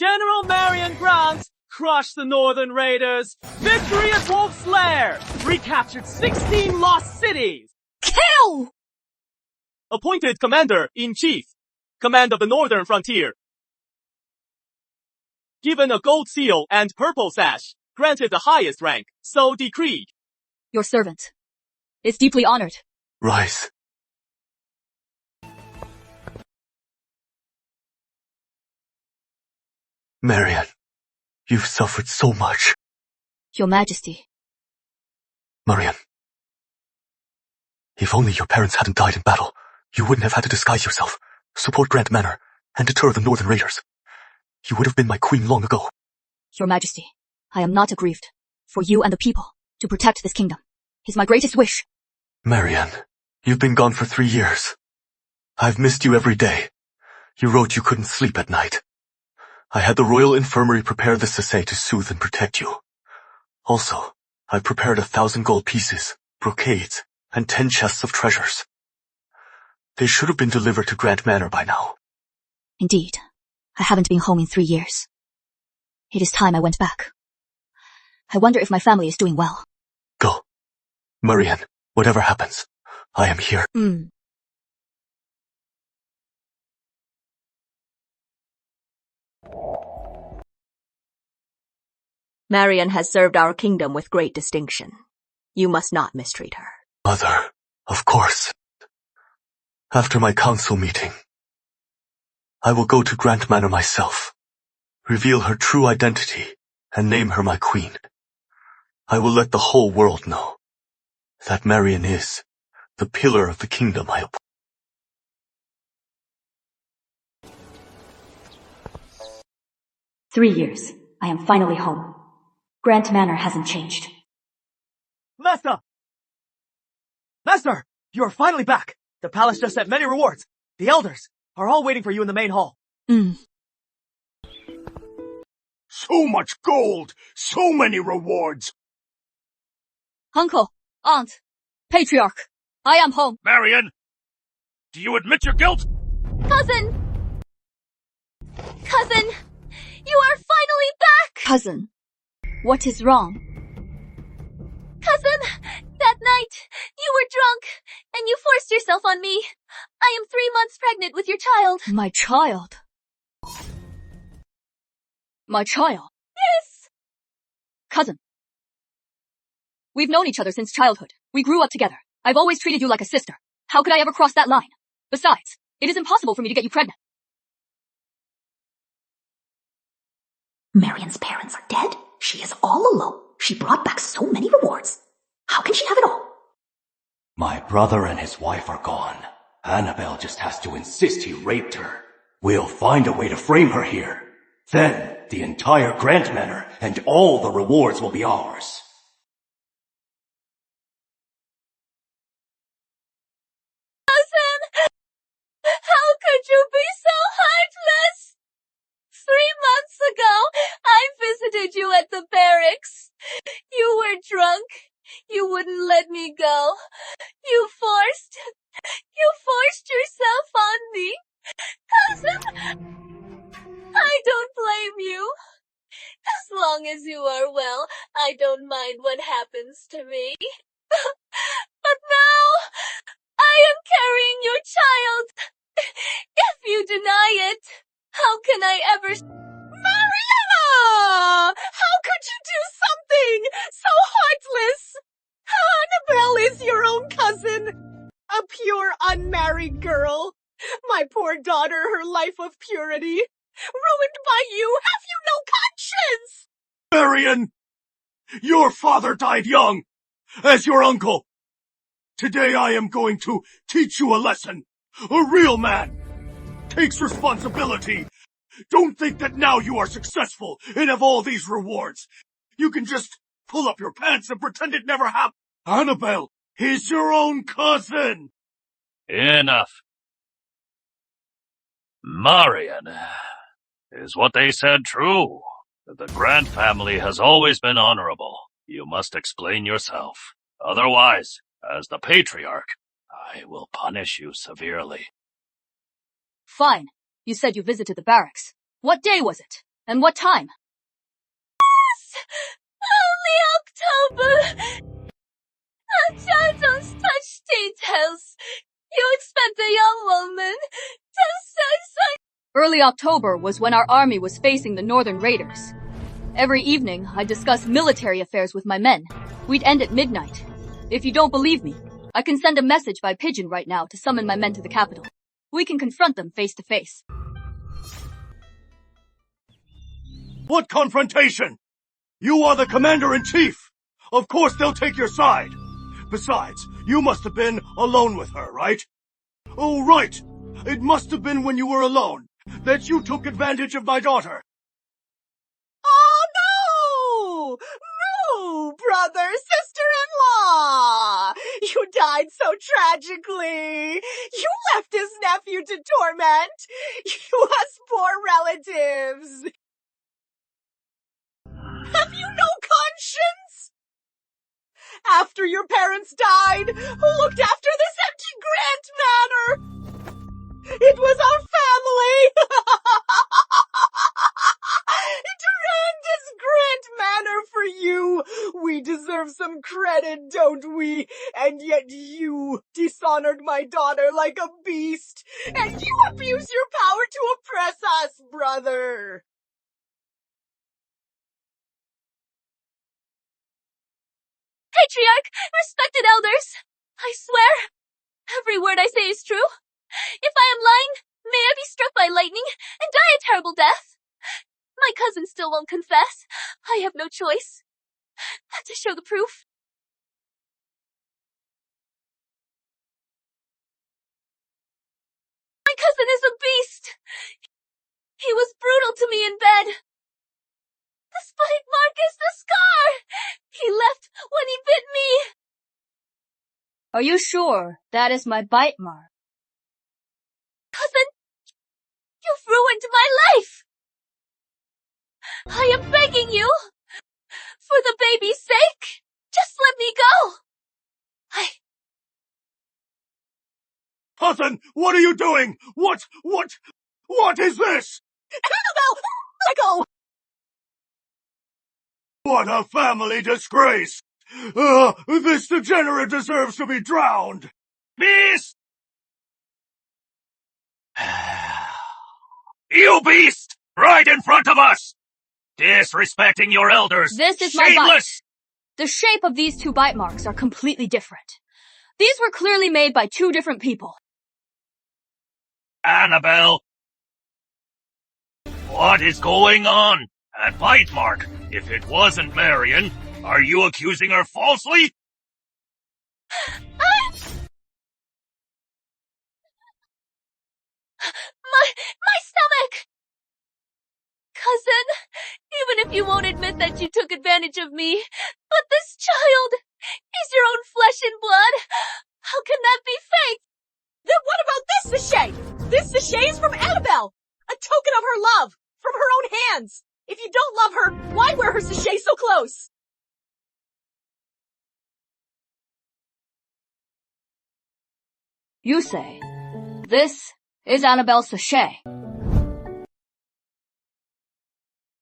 General Marian grounds, crushed the northern raiders, victory at Wolf's Lair, recaptured 16 lost cities. Kill! Appointed Commander-in-Chief, command of the northern frontier. Given a gold seal and purple sash, granted the highest rank, so decreed. Your servant is deeply honored. Rise. Marian, you've suffered so much. Your Majesty. Marian, if only your parents hadn't died in battle, you wouldn't have had to disguise yourself, support Grant Manor, and deter the northern raiders. You would have been my queen long ago. Your Majesty, I am not aggrieved. For you and the people, to protect this kingdom, is my greatest wish. Marian, you've been gone for 3 years. I've missed you every day. You wrote you couldn't sleep at night. I had the Royal Infirmary prepare this essay to soothe and protect you. Also, I prepared 1,000 gold pieces, brocades, and 10 chests of treasures. They should have been delivered to Grant Manor by now. Indeed, I haven't been home in 3 years. It is time I went back. I wonder if my family is doing well. Go. Marian, whatever happens, I am here. Marian has served our kingdom with great distinction. You must not mistreat her. Mother, of course. After my council meeting, I will go to Grant Manor myself, reveal her true identity, and name her my queen. I will let the whole world know that Marian is the pillar of the kingdom I uphold. "3 years. I am finally home. Grant Manor hasn't changed." Master! Master! You are finally back! The palace just sent many rewards. The elders are all waiting for you in the main hall. So much gold! So many rewards! Uncle, Aunt, Patriarch, I am home. Marian! Do you admit your guilt? Cousin! Cousin! You are finally back! Cousin, what is wrong? Cousin, that night, you were drunk, and you forced yourself on me. I am 3 months pregnant with your child. My child? My child? Yes! Cousin. We've known each other since childhood. We grew up together. I've always treated you like a sister. How could I ever cross that line? Besides, it is impossible for me to get you pregnant. Marian's parents are dead. She is all alone. She brought back so many rewards. How can she have it all? My brother and his wife are gone. Annabelle just has to insist he raped her. We'll find a way to frame her here. Then, the entire Grant Manor and all the rewards will be ours. Cousin! How could you be so heartless? 3 months ago, I visited you at the barracks. You were drunk. You wouldn't let me go. You forced yourself on me. Cousin, I don't blame you. As long as you are well, I don't mind what happens to me. But now, I am carrying your child. If you deny it, how can I ever... Mariana! How could you do something so heartless? Annabelle is your own cousin. A pure unmarried girl. My poor daughter, her life of purity. Ruined by you. Have you no conscience? Marian! Your father died young, as your uncle. Today I am going to teach you a lesson. A real man takes responsibility. Don't think that now you are successful and have all these rewards. You can just pull up your pants and pretend it never happened. Annabelle is your own cousin. Enough. Marian, is what they said true? The Grant family has always been honorable. You must explain yourself. Otherwise, as the Patriarch, I will punish you severely. Fine. You said you visited the barracks. What day was it? And what time? Early October. Don't touch details. You expect a young woman to say. Early October was when our army was facing the northern raiders. Every evening, I'd discuss military affairs with my men. We'd end at midnight. If you don't believe me, I can send a message by pigeon right now to summon my men to the capital. We can confront them face to face. What confrontation? You are the commander-in-chief. Of course they'll take your side. Besides, you must have been alone with her, right? Oh, right. It must have been when you were alone that you took advantage of my daughter. Oh, no! No, brother, sister-in-law! You died so tragically. You left his nephew to torment. You us poor relatives. Have you no conscience? After your parents died, who looked after this empty Grant Manor? It was our family! To rent this Grant Manor for you! We deserve some credit, don't we? And yet you dishonored my daughter like a beast, and you abuse your power to oppress us, brother! Patriarch, respected elders, I swear, every word I say is true. If I am lying, may I be struck by lightning and die a terrible death. My cousin still won't confess. I have no choice. To show the proof. My cousin is a beast. He was brutal to me in bed. The spike mark is the scar. He left when he bit me. Are you sure that is my bite mark? Cousin, you've ruined my life. I am begging you. For the baby's sake, just let me go. Cousin, what are you doing? What is this? Annabelle, let go! What a family disgrace! This degenerate deserves to be drowned! Beast! You beast! Right in front of us! Disrespecting your elders! This is my bite. Shameless! The shape of these two bite marks are completely different. These were clearly made by two different people. Annabelle! What is going on? A bite mark? If it wasn't Marian, are you accusing her falsely? My stomach! Cousin, even if you won't admit that you took advantage of me, but this child is your own flesh and blood. How can that be fake? Then what about this sachet? This sachet is from Annabelle! A token of her love! From her own hands! If you don't love her, why wear her sachet so close? You say, this is Annabelle's sachet.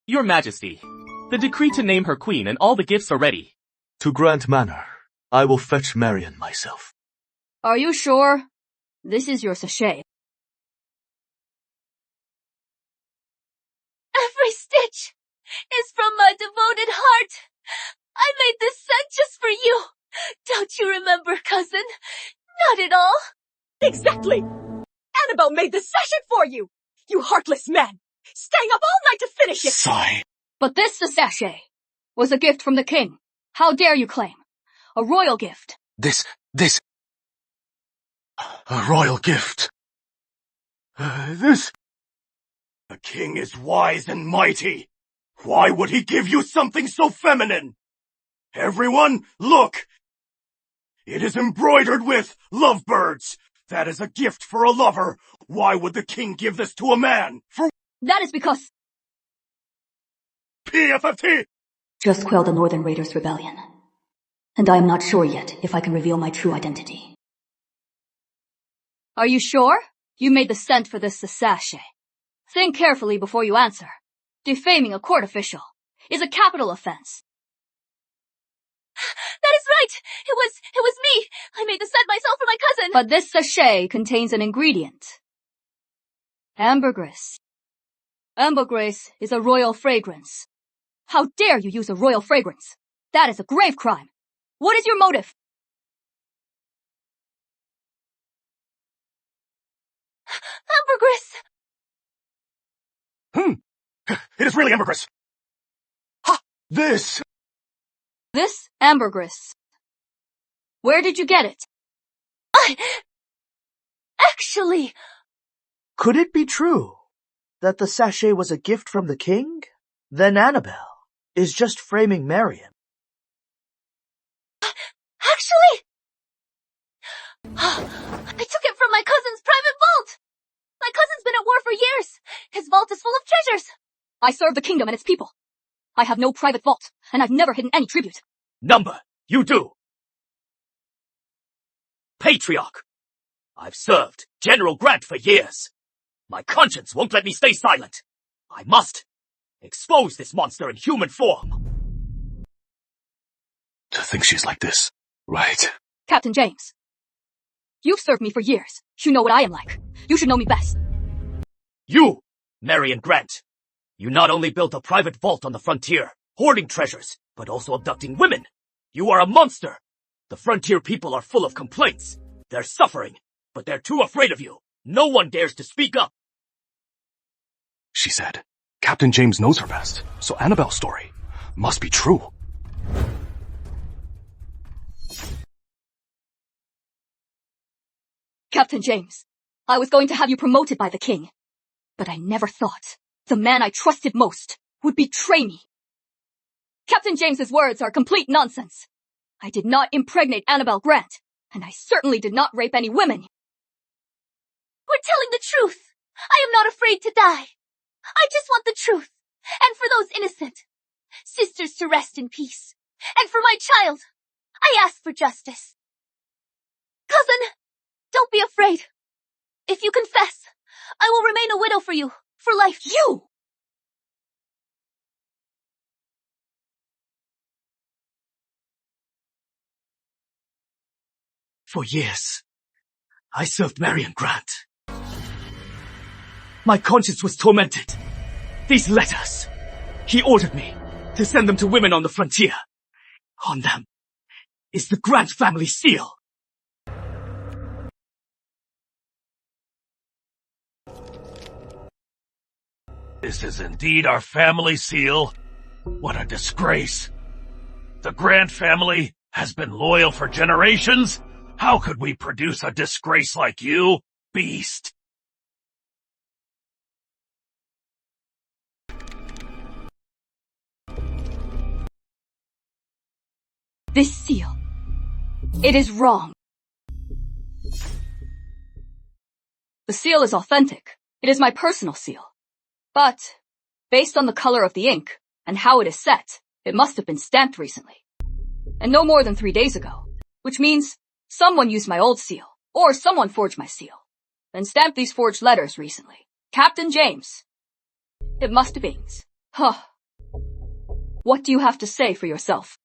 Your Majesty, the decree to name her queen and all the gifts are ready. To Grant Manor, I will fetch Marian myself. Are you sure this is your sachet? Every stitch is from my devoted heart. I made this scent just for you. Don't you remember, cousin? Not at all. Exactly! Annabelle made the sachet for you! You heartless man! Staying up all night to finish it! Sigh. But this sachet was a gift from the king. How dare you claim? A royal gift. This... A royal gift. This... The king is wise and mighty. Why would he give you something so feminine? Everyone, look! It is embroidered with lovebirds. That is a gift for a lover. Why would the king give this to a man? For... That is because... PFFT! Just quell the Northern Raiders' rebellion. And I am not sure yet if I can reveal my true identity. Are you sure you made the scent for this sachet? Think carefully before you answer. Defaming a court official is a capital offense. That is right! It was me! I made the scent myself for my cousin! But this sachet contains an ingredient. Ambergris. Ambergris is a royal fragrance. How dare you use a royal fragrance? That is a grave crime. What is your motive? Ambergris! It is really ambergris! Ha! This ambergris. Where did you get it? Actually... Could it be true that the sachet was a gift from the king? Then Annabelle is just framing Marian. Actually... I took it from my cousin's private vault! My cousin's been at war for years! His vault is full of treasures! I serve the kingdom and its people. I have no private vault, and I've never hidden any tribute. Number, you do! Patriarch! I've served General Grant for years. My conscience won't let me stay silent. I must expose this monster in human form. To think she's like this, right? Captain James. You've served me for years. You know what I am like. You should know me best. You, Marian Grant. You not only built a private vault on the frontier, hoarding treasures, but also abducting women. You are a monster. The frontier people are full of complaints. They're suffering, but they're too afraid of you. No one dares to speak up. She said, Captain James knows her best, so Annabelle's story must be true. Captain James, I was going to have you promoted by the king, but I never thought the man I trusted most would betray me. Captain James's words are complete nonsense. I did not impregnate Annabelle Grant, and I certainly did not rape any women. We're telling the truth. I am not afraid to die. I just want the truth. And for those innocent sisters to rest in peace. And for my child, I ask for justice. Cousin, don't be afraid. If you confess, I will remain a widow for you, for life. You! For years, I served Marian Grant. My conscience was tormented. These letters, he ordered me to send them to women on the frontier. On them is the Grant family seal. This is indeed our family seal. What a disgrace. The Grant family has been loyal for generations. How could we produce a disgrace like you, beast? This seal. It is wrong. The seal is authentic. It is my personal seal. But, based on the color of the ink and how it is set, it must have been stamped recently. And no more than 3 days ago. Which means someone used my old seal, or someone forged my seal, then stamped these forged letters recently. Captain James. It must have been. Huh. What do you have to say for yourself?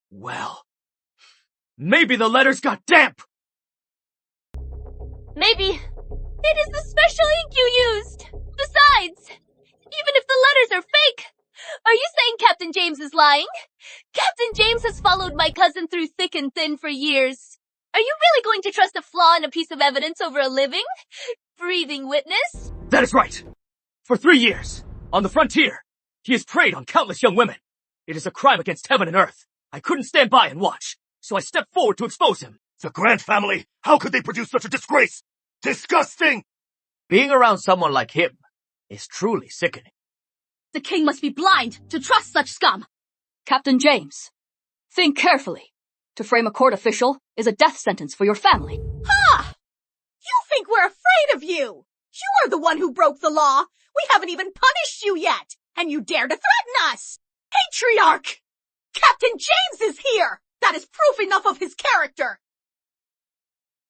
Well, maybe the letters got damp! Maybe it is the special ink you used. Besides, even if the letters are fake, are you saying Captain James is lying? Captain James has followed my cousin through thick and thin for years. Are you really going to trust a flaw in a piece of evidence over a living, breathing witness? That is right. For 3 years, on the frontier, he has preyed on countless young women. It is a crime against heaven and earth. I couldn't stand by and watch, so I stepped forward to expose him. The Grant family, how could they produce such a disgrace? Disgusting! Being around someone like him is truly sickening. The king must be blind to trust such scum. Captain James, think carefully. To frame a court official is a death sentence for your family. Ha! You think we're afraid of you? You are the one who broke the law. We haven't even punished you yet, and you dare to threaten us! Patriarch! Captain James is here! That is proof enough of his character!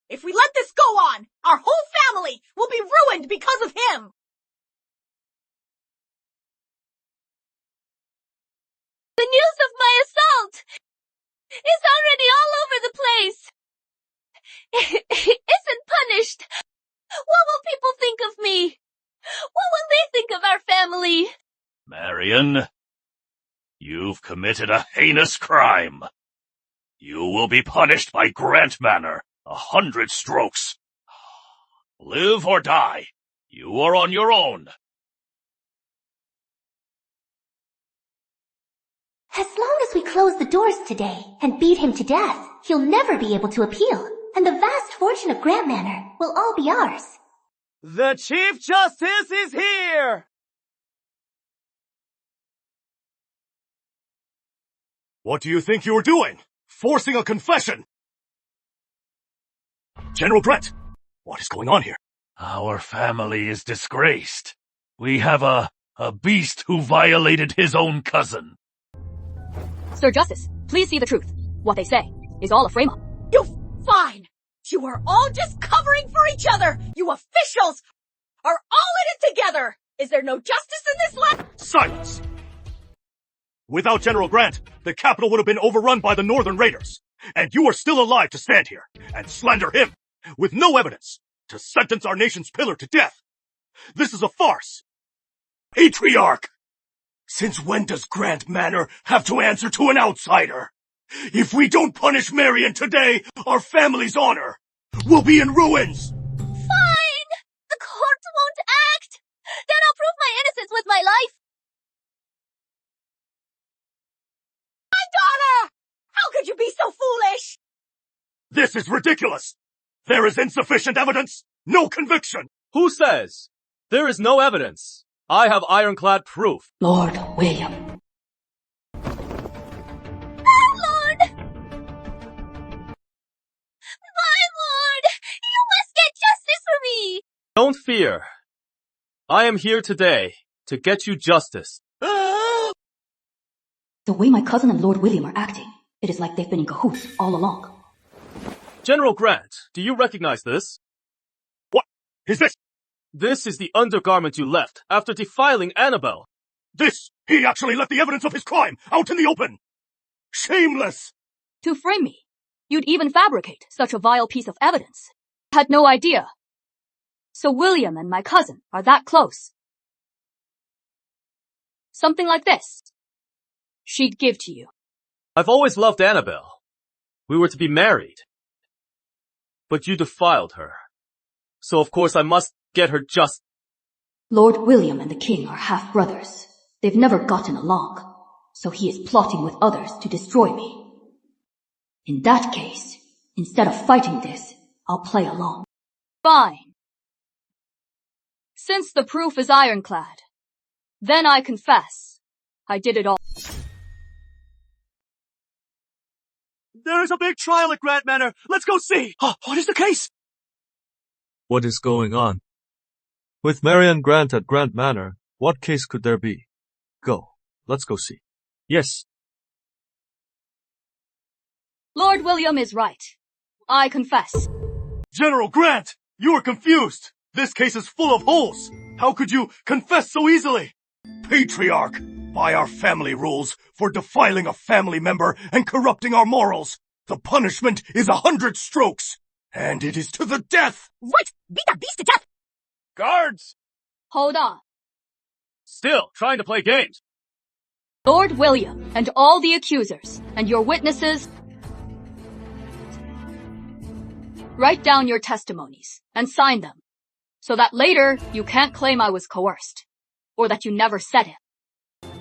If we let this go on, our whole family will be ruined because of him! The news of my assault is already all over the place. Isn't punished. What will people think of me? What will they think of our family? Marian, you've committed a heinous crime. You will be punished by Grant Manor, 100 strokes. Live or die, you are on your own. As long as we close the doors today and beat him to death, he'll never be able to appeal, and the vast fortune of Grant Manor will all be ours. The Chief Justice is here! What do you think you were doing? Forcing a confession! General Grant, what is going on here? Our family is disgraced. We have a beast who violated his own cousin. Sir Justice, please see the truth. What they say is all a frame-up. You fine! You are all just covering for each other! You officials are all in it together! Is there no justice in this land? Silence! Without General Grant, the capital would have been overrun by the Northern Raiders. And you are still alive to stand here and slander him, with no evidence, to sentence our nation's pillar to death. This is a farce. Patriarch! Since when does Grant Manor have to answer to an outsider? If we don't punish Marian today, our family's honor will be in ruins. Fine! The court won't act! Then I'll prove my innocence with my life. My daughter! How could you be so foolish? This is ridiculous. There is insufficient evidence, no conviction. Who says? There is no evidence. I have ironclad proof. Lord William. My lord! My lord! You must get justice for me! Don't fear. I am here today to get you justice. The way my cousin and Lord William are acting, it is like they've been in cahoots all along. General Grant, do you recognize this? What is this? This is the undergarment you left after defiling Annabelle. He actually let the evidence of his crime out in the open. Shameless! To frame me, you'd even fabricate such a vile piece of evidence. Had no idea. So William and my cousin are that close. Something like this. She'd give to you. I've always loved Annabelle. We were to be married. But you defiled her. So of course I must get her just. Lord William and the king are half-brothers. They've never gotten along, so he is plotting with others to destroy me. In that case, instead of fighting this, I'll play along. Fine. Since the proof is ironclad, then I confess. I did it all. There's a big trial at Grant Manor. Let's go see. What is the case? What is going on? With Marian Grant at Grant Manor, what case could there be? Go. Let's go see. Yes. Lord William is right. I confess. General Grant, you are confused. This case is full of holes. How could you confess so easily? Patriarch, by our family rules, for defiling a family member and corrupting our morals, the punishment is 100 strokes. And it is to the death! Right! Beat that beast to death! Guards! Hold on. Still trying to play games. Lord William and all the accusers and your witnesses, write down your testimonies and sign them, so that later you can't claim I was coerced, or that you never said it.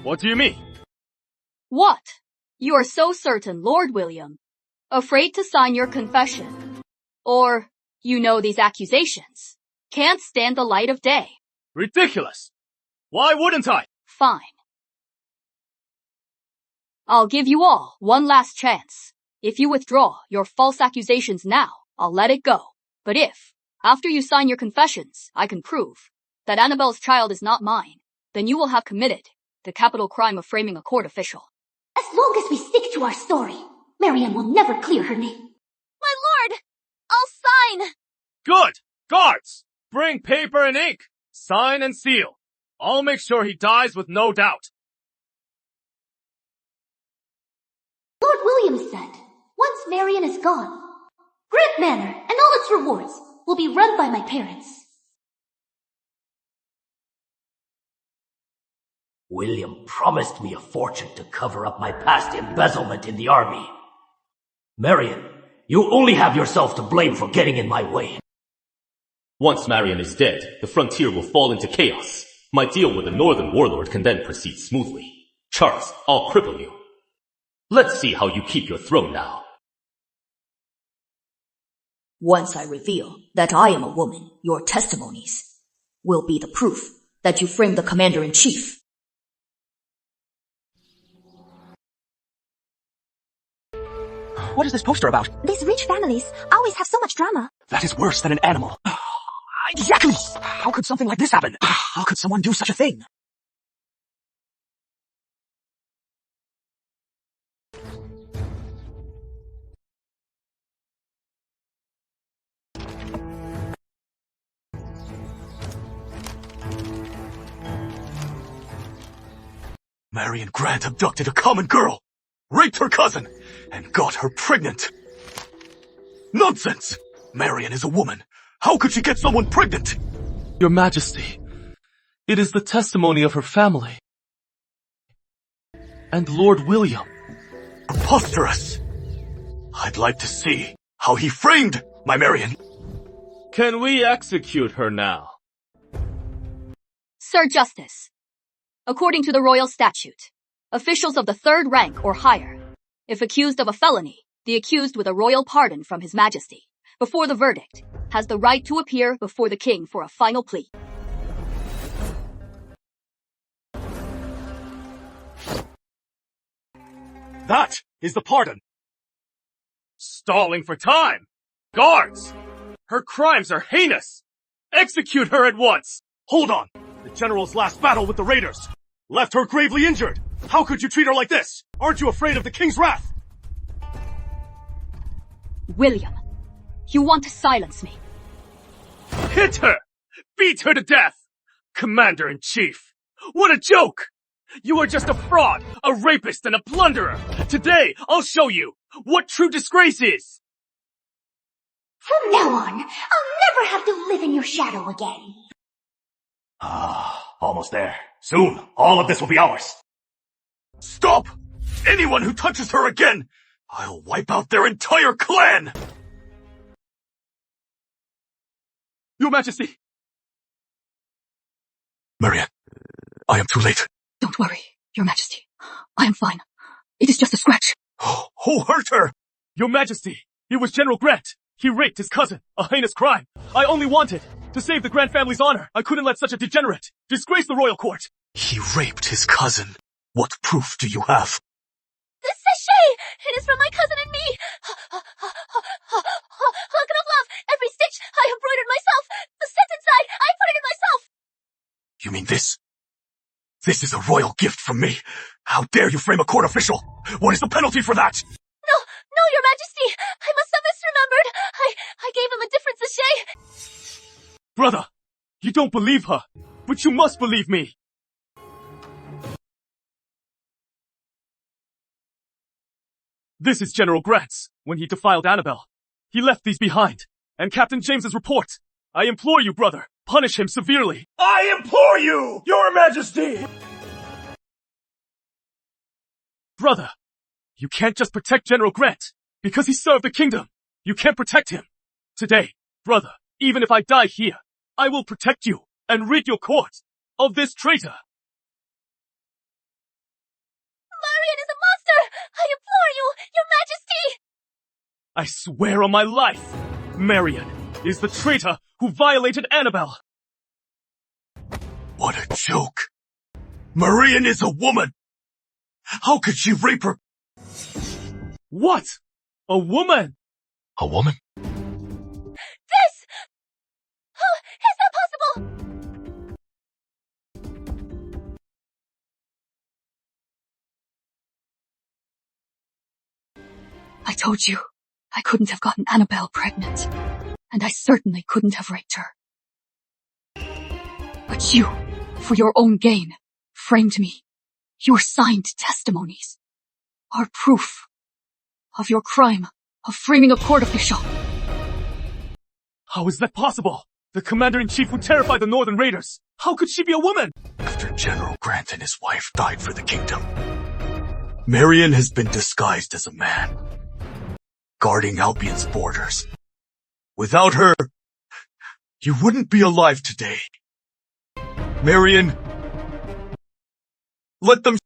What do you mean? What? You are so certain, Lord William, afraid to sign your confession, or, you know, these accusations, can't stand the light of day. Ridiculous! Why wouldn't I? Fine. I'll give you all one last chance. If you withdraw your false accusations now, I'll let it go. But if, after you sign your confessions, I can prove that Annabelle's child is not mine, then you will have committed the capital crime of framing a court official. As long as we stick to our story, Marian will never clear her name. My lord! I'll sign! Good! Guards! Bring paper and ink! Sign and seal. I'll make sure he dies with no doubt. Lord William said, once Marian is gone, Grant Manor and all its rewards will be run by my parents. William promised me a fortune to cover up my past embezzlement in the army. Marian, you only have yourself to blame for getting in my way. Once Marian is dead, the frontier will fall into chaos. My deal with the northern warlord can then proceed smoothly. Charles, I'll cripple you. Let's see how you keep your throne now. Once I reveal that I am a woman, your testimonies will be the proof that you framed the commander-in-chief. What is this poster about? These rich families always have so much drama. That is worse than an animal. Exactly! How could something like this happen? How could someone do such a thing? Marian Grant abducted a common girl, raped her cousin, and got her pregnant. Nonsense! Marian is a woman. How could she get someone pregnant? Your Majesty, it is the testimony of her family. And Lord William. Preposterous! I'd like to see how he framed my Marian. Can we execute her now? Sir Justice, according to the royal statute, officials of the third rank or higher, if accused of a felony, the accused with a royal pardon from His Majesty, before the verdict, has the right to appear before the king for a final plea. That is the pardon. Stalling for time! Guards! Her crimes are heinous! Execute her at once! Hold on! The general's last battle with the raiders left her gravely injured. How could you treat her like this? Aren't you afraid of the king's wrath? William, you want to silence me. Hit her! Beat her to death! Commander-in-Chief! What a joke! You are just a fraud, a rapist, and a plunderer! Today, I'll show you what true disgrace is! From now on, I'll never have to live in your shadow again. Almost there. Soon, all of this will be ours. Stop! Anyone who touches her again, I'll wipe out their entire clan! Your Majesty! Marian, I am too late. Don't worry, Your Majesty. I am fine. It is just a scratch. Who hurt her? Your Majesty, it was General Grant. He raped his cousin, a heinous crime. I only wanted to save the Grant family's honor. I couldn't let such a degenerate disgrace the royal court. He raped his cousin. What proof do you have? The sachet! It is from my cousin and me! Look of love! Every stitch I embroidered myself! The scent inside, I put it in myself! You mean this? This is a royal gift from me. How dare you frame a court official? What is the penalty for that? No, Your Majesty! I must have misremembered! I gave him a different sachet! Brother, you don't believe her, but you must believe me. This is General Grant's, when he defiled Annabelle. He left these behind, and Captain James's report. I implore you, brother, punish him severely. I implore you, Your Majesty! Brother, you can't just protect General Grant, because he served the kingdom. You can't protect him. Today, brother, even if I die here, I will protect you and rid your court of this traitor. Marian is a monster! I implore you, Your Majesty! I swear on my life, Marian is the traitor who violated Annabelle. What a joke. Marian is a woman. How could she rape her? What? A woman? A woman? This! Oh, is that possible? I told you, I couldn't have gotten Annabelle pregnant. And I certainly couldn't have raped her. But you, for your own gain, framed me. Your signed testimonies are proof of your crime of framing a court official. How is that possible? The commander-in-chief would terrify the Northern Raiders. How could she be a woman? After General Grant and his wife died for the kingdom, Marian has been disguised as a man, guarding Albion's borders. Without her, you wouldn't be alive today. Marian, let them...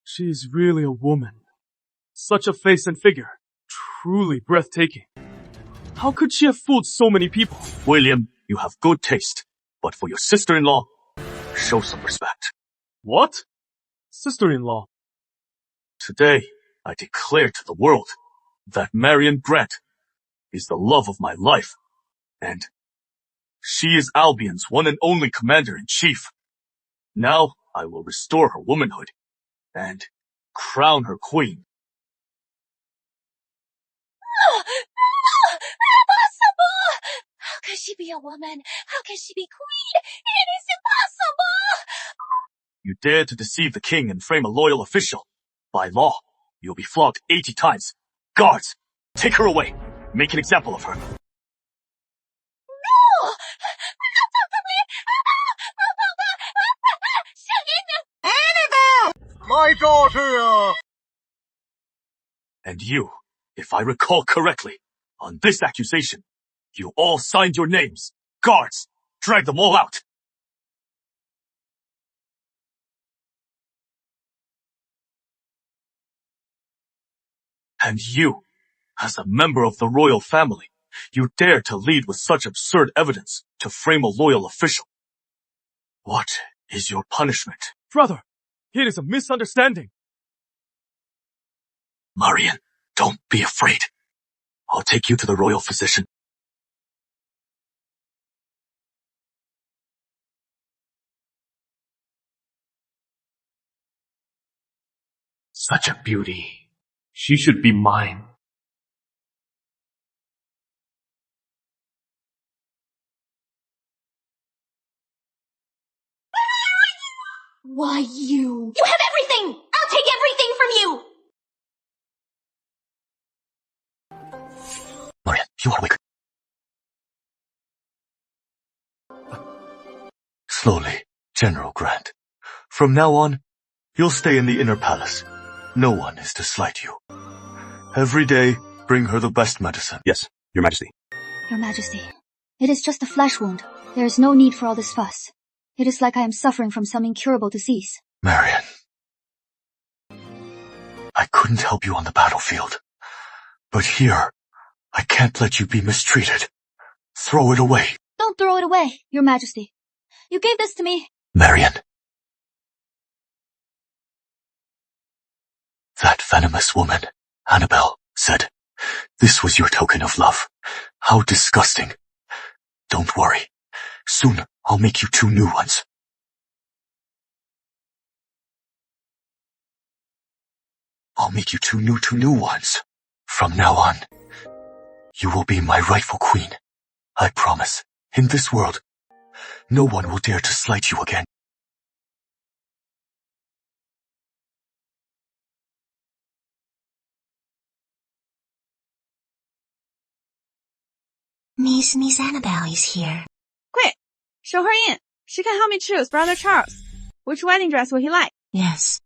She is really a woman. Such a face and figure. Truly breathtaking. How could she have fooled so many people? William, you have good taste, but for your sister-in-law, show some respect. What? Sister-in-law? Today, I declare to the world that Marian Grant is the love of my life, and she is Albion's one and only commander-in-chief. Now, I will restore her womanhood and crown her queen. Impossible! How can she be a woman? How can she be queen? It is impossible! You dare to deceive the king and frame a loyal official. By law, you'll be flogged 80 times. Guards, take her away. Make an example of her. No! Annabelle! My daughter! And you, if I recall correctly, on this accusation, you all signed your names. Guards, drag them all out. And you, as a member of the royal family, you dare to lead with such absurd evidence to frame a loyal official. What is your punishment? Brother, it is a misunderstanding. Marian, don't be afraid. I'll take you to the royal physician. Such a beauty. She should be mine. Why, you... You have everything! I'll take everything from you! Marian, you are awake. Slowly, General Grant. From now on, you'll stay in the inner palace. No one is to slight you. Every day, bring her the best medicine. Yes, Your Majesty. Your Majesty, it is just a flesh wound. There is no need for all this fuss. It is like I am suffering from some incurable disease. Marian. I couldn't help you on the battlefield. But here, I can't let you be mistreated. Throw it away. Don't throw it away, Your Majesty. You gave this to me. Marian. That venomous woman, Annabelle, said, this was your token of love. How disgusting. Don't worry. Soon I'll make you 2 new ones. I'll make you two new ones. From now on, you will be my rightful queen. I promise. In this world, no one will dare to slight you again. Miss Annabelle is here. Quick! Show her in. She can help me choose Brother Charles. Which wedding dress will he like? Yes.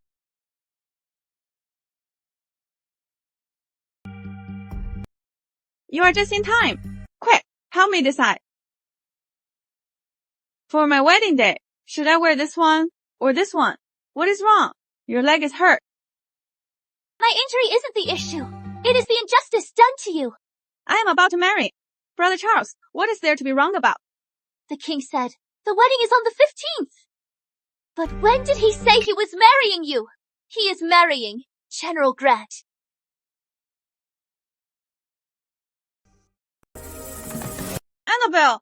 You are just in time. Quick, help me decide. For my wedding day, should I wear this one or this one? What is wrong? Your leg is hurt. My injury isn't the issue. It is the injustice done to you. I am about to marry. Brother Charles, what is there to be wrong about? The king said, the wedding is on the 15th. But when did he say he was marrying you? He is marrying General Grant. Annabelle,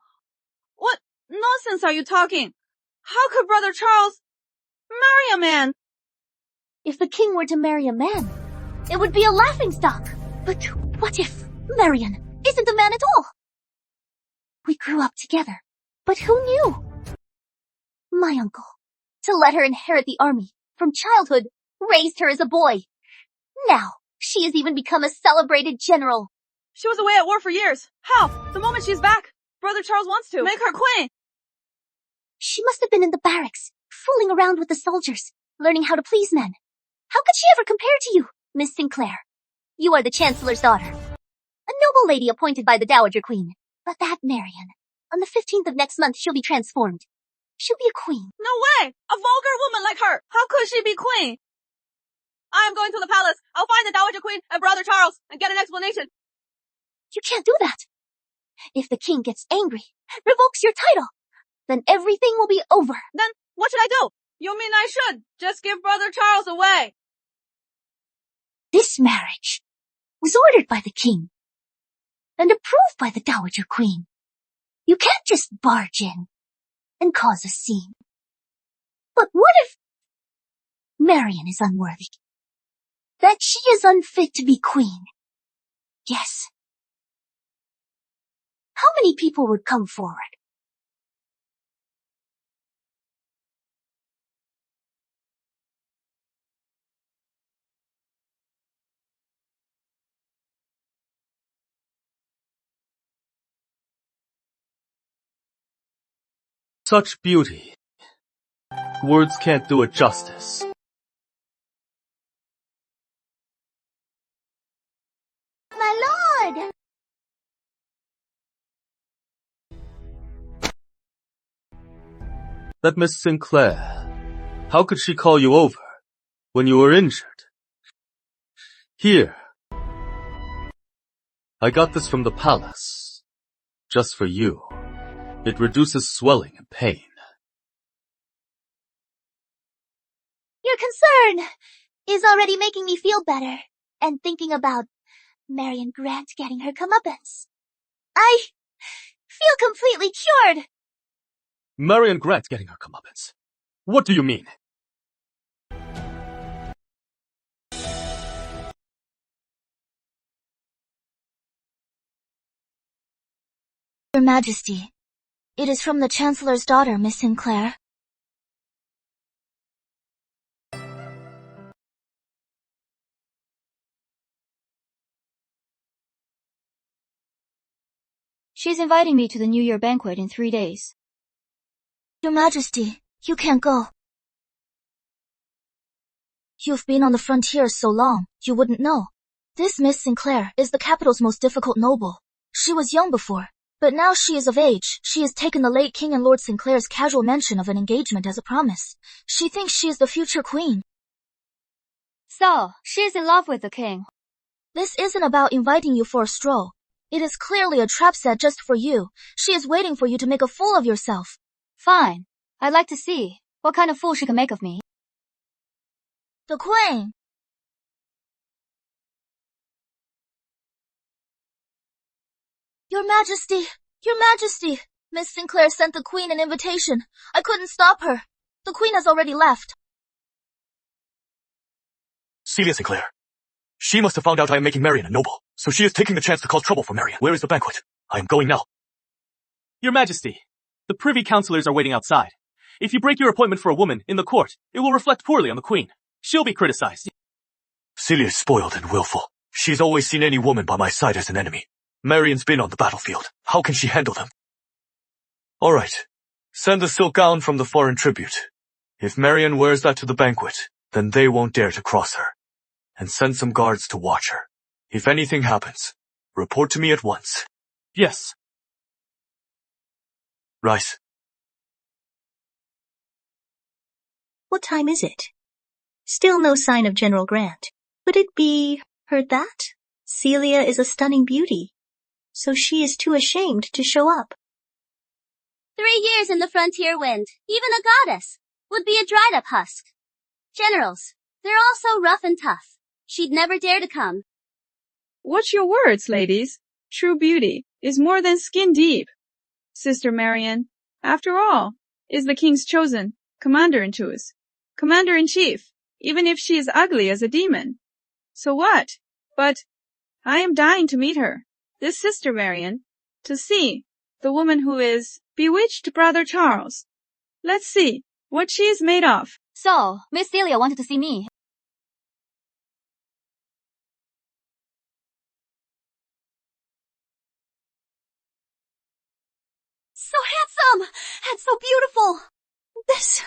what nonsense are you talking? How could Brother Charles marry a man? If the king were to marry a man, it would be a laughingstock. But what if Marian isn't a man at all? We grew up together, but who knew? My uncle, to let her inherit the army from childhood, raised her as a boy. Now, she has even become a celebrated general. She was away at war for years. How? The moment she's back, Brother Charles wants to make her queen. She must have been in the barracks, fooling around with the soldiers, learning how to please men. How could she ever compare to you, Miss Sinclair? You are the Chancellor's daughter. A noble lady appointed by the Dowager Queen. But that Marian, on the 15th of next month she'll be transformed. She'll be a queen. No way! A vulgar woman like her! How could she be queen? I am going to the palace. I'll find the Dowager Queen and Brother Charles and get an explanation. You can't do that. If the king gets angry, revokes your title, then everything will be over. Then what should I do? You mean I should just give Brother Charles away? This marriage was ordered by the king and approved by the Dowager Queen. You can't just barge in and cause a scene. But what if Marian is unworthy? That she is unfit to be queen? Yes. How many people would come forward? Such beauty. Words can't do it justice. My lord! That Miss Sinclair, how could she call you over when you were injured? Here. I got this from the palace. Just for you. It reduces swelling and pain. Your concern is already making me feel better, and thinking about Marian Grant getting her comeuppance. I feel completely cured. Marian Grant getting her comeuppance? What do you mean? Your Majesty, it is from the Chancellor's daughter, Miss Sinclair. She's inviting me to the New Year banquet in 3 days. Your Majesty, you can't go. You've been on the frontier so long, you wouldn't know. This Miss Sinclair is the capital's most difficult noble. She was young before, but now she is of age. She has taken the late King and Lord Sinclair's casual mention of an engagement as a promise. She thinks she is the future queen. So, she's in love with the king. This isn't about inviting you for a stroll. It is clearly a trap set just for you. She is waiting for you to make a fool of yourself. Fine. I'd like to see what kind of fool she can make of me. The queen. Your Majesty, Your Majesty, Miss Sinclair sent the queen an invitation. I couldn't stop her. The queen has already left. Celia Sinclair. She must have found out I am making Marian a noble, so she is taking the chance to cause trouble for Marian. Where is the banquet? I am going now. Your Majesty, the privy councillors are waiting outside. If you break your appointment for a woman in the court, it will reflect poorly on the queen. She'll be criticized. Celia is spoiled and willful. She's always seen any woman by my side as an enemy. Marian's been on the battlefield. How can she handle them? All right. Send the silk gown from the foreign tribute. If Marian wears that to the banquet, then they won't dare to cross her. And send some guards to watch her. If anything happens, report to me at once. Yes. Rice. What time is it? Still no sign of General Grant. Could it be heard that? Celia is a stunning beauty, so she is too ashamed to show up. 3 years in the frontier wind, even a goddess, would be a dried-up husk. Generals, they're all so rough and tough. She'd never dare to come. Watch your words, ladies. True beauty is more than skin deep. Sister Marian, after all, is the king's chosen commander-in-chief, even if she is ugly as a demon. So what? But I am dying to meet her, this sister Marian, to see the woman who is bewitched Brother Charles. Let's see what she is made of. So, Miss Celia wanted to see me. So handsome! And so beautiful! This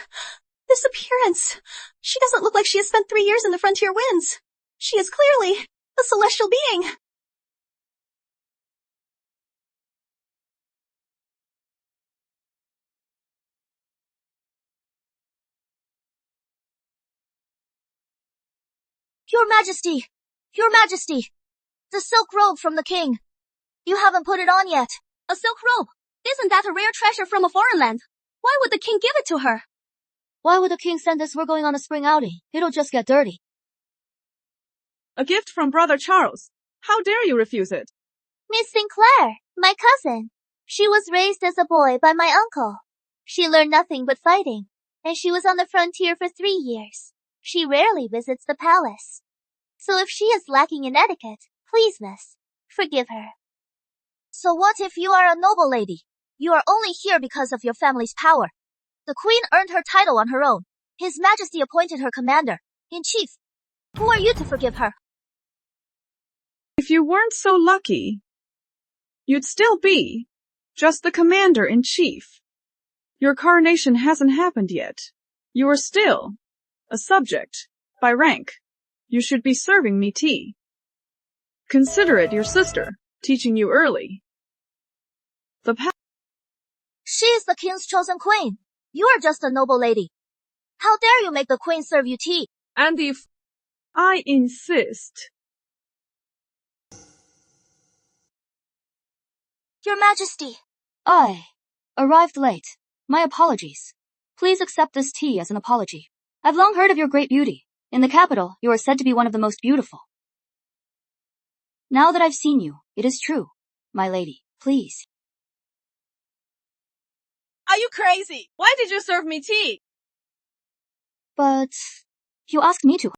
appearance. She doesn't look like she has spent 3 years in the frontier winds. She is clearly a celestial being. Your Majesty! Your Majesty! The silk robe from the king. You haven't put it on yet. A silk robe? Isn't that a rare treasure from a foreign land? Why would the king give it to her? Why would the king send this? We're going on a spring outing. It'll just get dirty. A gift from Brother Charles. How dare you refuse it? Miss Sinclair, my cousin. She was raised as a boy by my uncle. She learned nothing but fighting, and she was on the frontier for 3 years. She rarely visits the palace. So if she is lacking in etiquette, please, miss, forgive her. So what if you are a noble lady? You are only here because of your family's power. The queen earned her title on her own. His Majesty appointed her commander-in-chief. Who are you to forgive her? If you weren't so lucky, you'd still be just the commander-in-chief. Your coronation hasn't happened yet. You are still a subject by rank. You should be serving me tea. Consider it your sister teaching you early. She is the king's chosen queen. You are just a noble lady. How dare you make the queen serve you tea? And if I insist. Your Majesty. I arrived late. My apologies. Please accept this tea as an apology. I've long heard of your great beauty. In the capital, you are said to be one of the most beautiful. Now that I've seen you, it is true. My lady, please. Are you crazy? Why did you serve me tea? But you asked me to.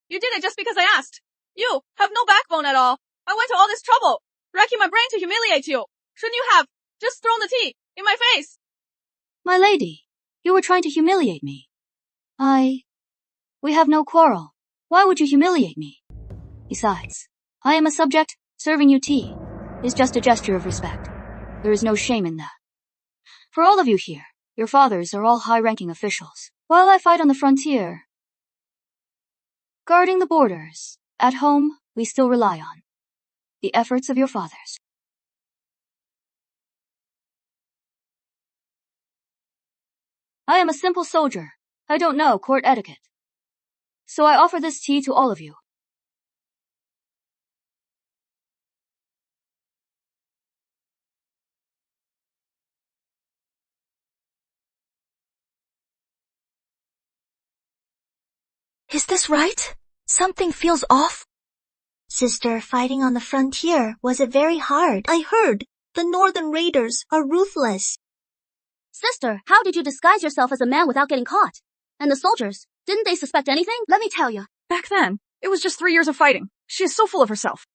You did it just because I asked. You have no backbone at all. I went to all this trouble, racking my brain to humiliate you. Shouldn't you have just thrown the tea in my face? My lady, you were trying to humiliate me. We have no quarrel. Why would you humiliate me? Besides, I am a subject. Serving you tea is just a gesture of respect. There is no shame in that. For all of you here, your fathers are all high-ranking officials, while I fight on the frontier. Guarding the borders, at home, we still rely on the efforts of your fathers. I am a simple soldier. I don't know court etiquette. So I offer this tea to all of you. Is this right? Something feels off. Sister, fighting on the frontier, was it very hard? I heard the northern raiders are ruthless. Sister, how did you disguise yourself as a man without getting caught? And the soldiers, didn't they suspect anything? Let me tell you. Back then, it was just 3 years of fighting. She is so full of herself.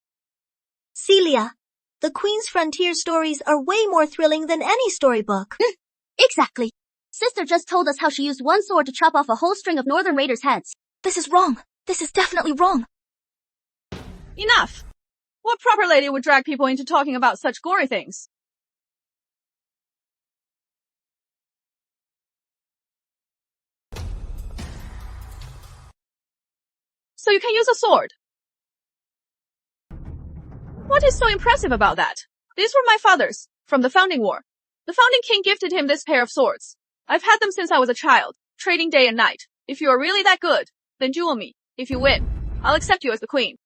Celia, the Queen's frontier stories are way more thrilling than any storybook. Exactly. Sister just told us how she used one sword to chop off a whole string of northern raiders' heads. This is wrong. This is definitely wrong. Enough! What proper lady would drag people into talking about such gory things? So you can use a sword. What is so impressive about that? These were my father's, from the founding war. The founding king gifted him this pair of swords. I've had them since I was a child, trading day and night. If you are really that good, then duel me. If you win, I'll accept you as the queen.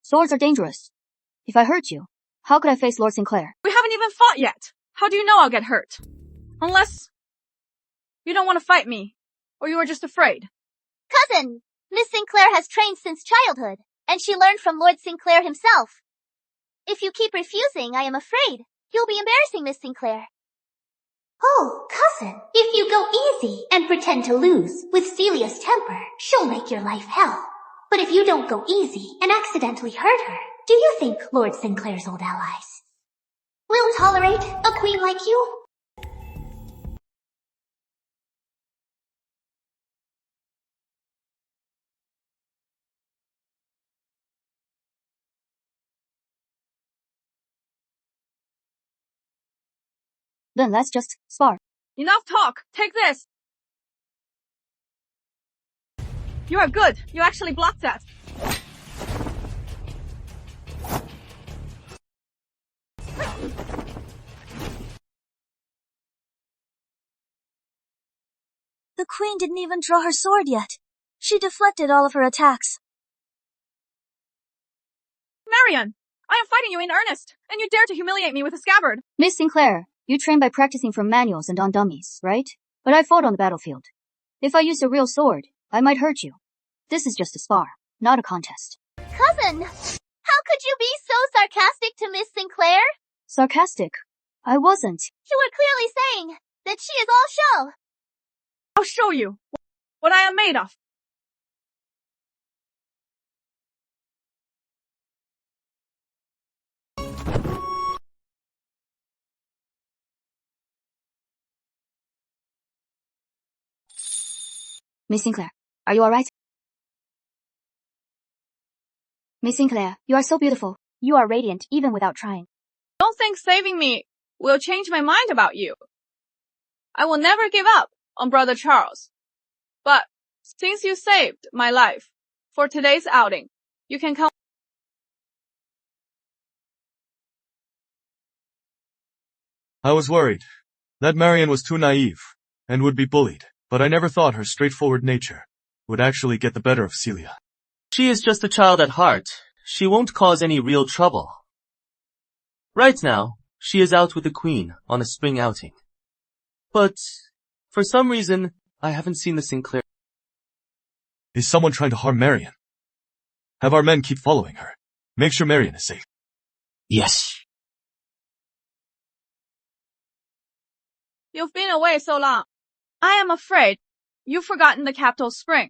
Swords are dangerous. If I hurt you, how could I face Lord Sinclair? We haven't even fought yet. How do you know I'll get hurt? Unless you don't want to fight me, or you are just afraid. Cousin, Miss Sinclair has trained since childhood, and she learned from Lord Sinclair himself. If you keep refusing, I am afraid you'll be embarrassing Miss Sinclair. Oh, cousin, if you go easy and pretend to lose with Celia's temper, she'll make your life hell. But if you don't go easy and accidentally hurt her, do you think Lord Sinclair's old allies will tolerate a queen like you? Then let's just spar. Enough talk! Take this! You are good. You actually blocked that. The queen didn't even draw her sword yet. She deflected all of her attacks. Marian! I am fighting you in earnest, and you dare to humiliate me with a scabbard. Miss Sinclair, you train by practicing from manuals and on dummies, right? But I fought on the battlefield. If I used a real sword, I might hurt you. This is just a spar, not a contest. Cousin, how could you be so sarcastic to Miss Sinclair? Sarcastic? I wasn't. You were clearly saying that she is all show. I'll show you what I am made of. Miss Sinclair, are you alright? Miss Sinclair, you are so beautiful. You are radiant even without trying. Don't think saving me will change my mind about you. I will never give up on Brother Charles. But since you saved my life for today's outing, you can come. I was worried. That Marian was too naive and would be bullied, but I never thought her straightforward nature would actually get the better of Celia. She is just a child at heart. She won't cause any real trouble. Right now, she is out with the Queen on a spring outing. But, for some reason, I haven't seen the Sinclair. Is someone trying to harm Marian? Have our men keep following her. Make sure Marian is safe. Yes. You've been away so long. I am afraid you've forgotten the capital spring.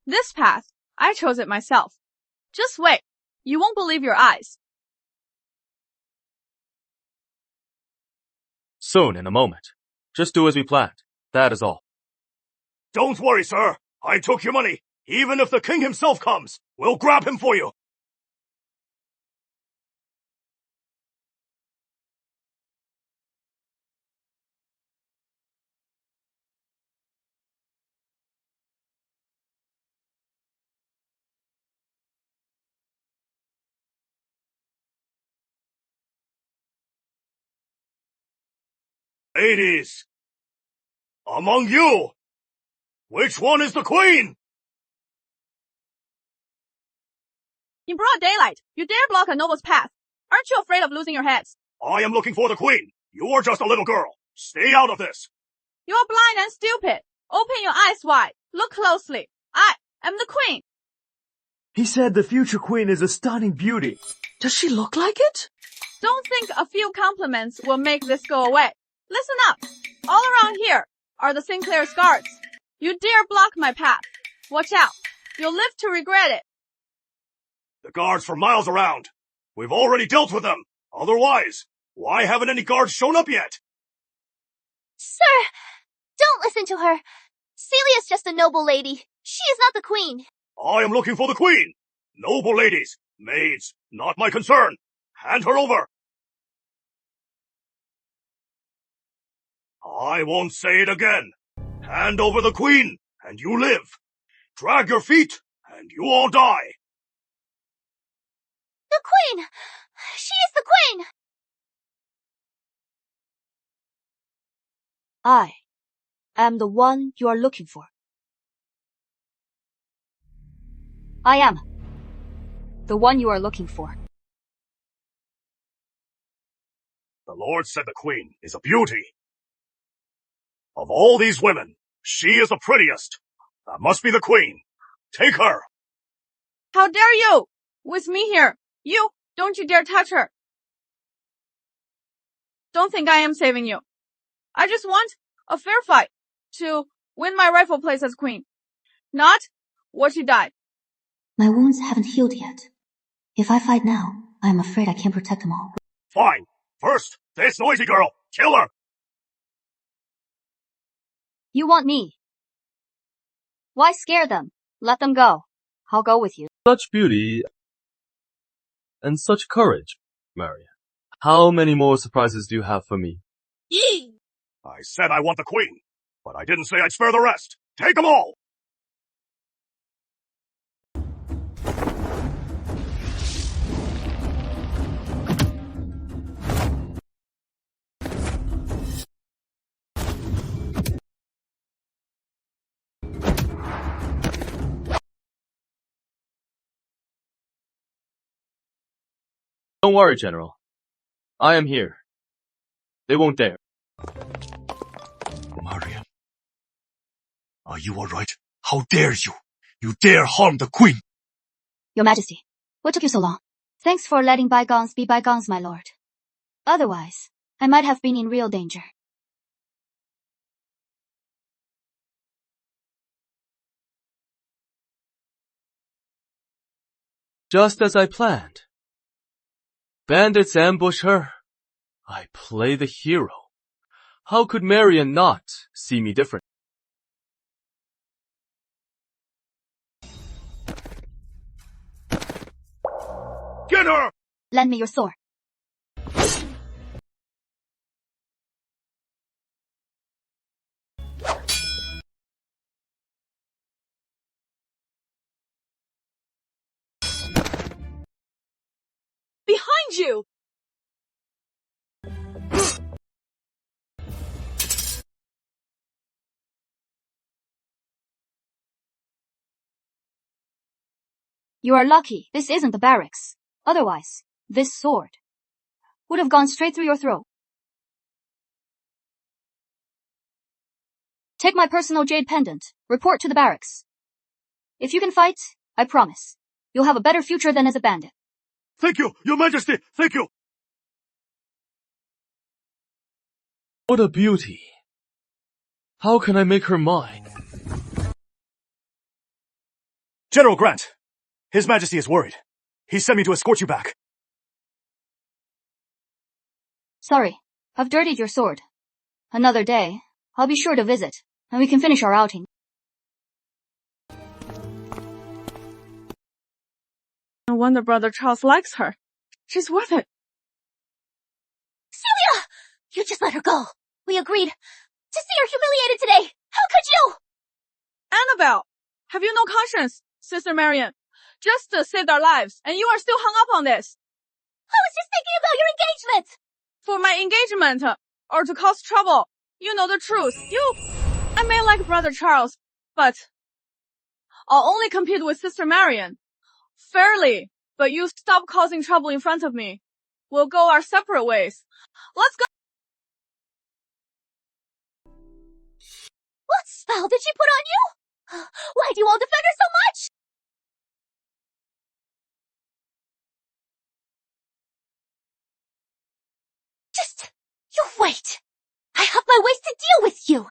This path, I chose it myself. Just wait. You won't believe your eyes. Soon, in a moment. Just do as we planned. That is all. Don't worry, sir. I took your money. Even if the king himself comes, we'll grab him for you. Ladies, among you, which one is the queen? In broad daylight, you dare block a noble's path. Aren't you afraid of losing your heads? I am looking for the queen. You are just a little girl. Stay out of this. You are blind and stupid. Open your eyes wide. Look closely. I am the queen. He said the future queen is a stunning beauty. Does she look like it? Don't think a few compliments will make this go away. Listen up. All around here are the Sinclair's guards. You dare block my path. Watch out. You'll live to regret it. The guards for miles around. We've already dealt with them. Otherwise, why haven't any guards shown up yet? Sir, don't listen to her. Celia's just a noble lady. She is not the queen. I am looking for the queen. Noble ladies, maids, not my concern. Hand her over. I won't say it again. Hand over the queen, and you live. Drag your feet, and you all die. The queen! She is the queen! I am the one you are looking for. I am the one you are looking for. The Lord said the queen is a beauty. Of all these women, she is the prettiest. That must be the queen. Take her. How dare you! With me here. Don't you dare touch her. don't think I am saving you. I just want a fair fight to win my rightful place as queen. Not what she died. My wounds haven't healed yet. If I fight now, I'm afraid I can't protect them all. Fine. First, this noisy girl. Kill her. You want me? Why scare them? Let them go. I'll go with you. Such beauty and such courage, Marian. How many more surprises do you have for me? I said I want the queen, but I didn't say I'd spare the rest. Take them all! Don't worry, General. I am here. They won't dare. Marian. Are you alright? How dare you? You dare harm the queen! Your Majesty, what took you so long? Thanks for letting bygones be bygones, my lord. Otherwise, I might have been in real danger. Just as I planned. Bandits ambush her. I play the hero. How could Marian not see me different? Get her! Lend me your sword. Behind you! You are lucky this isn't the barracks. Otherwise, this sword would have gone straight through your throat. Take my personal jade pendant. Report to the barracks. If you can fight, I promise, you'll have a better future than as a bandit. Thank you, Your Majesty! Thank you! What a beauty. How can I make her mine? General Grant! His Majesty is worried. He sent me to escort you back. Sorry, I've dirtied your sword. Another day, I'll be sure to visit, and we can finish our outing. No wonder Brother Charles likes her. She's worth it. Celia! You just let her go. We agreed to see her humiliated today. How could you? Annabelle, have you no conscience, Sister Marian? Just to save our lives, and you are still hung up on this. I was just thinking about your engagement. For my engagement, or to cause trouble. You know the truth. I may like Brother Charles, but I'll only compete with Sister Marian. Fairly, but you stop causing trouble in front of me. We'll go our separate ways. Let's go. What spell did she put on you? Why do you all defend her so much? Just, you wait. I have my ways to deal with you.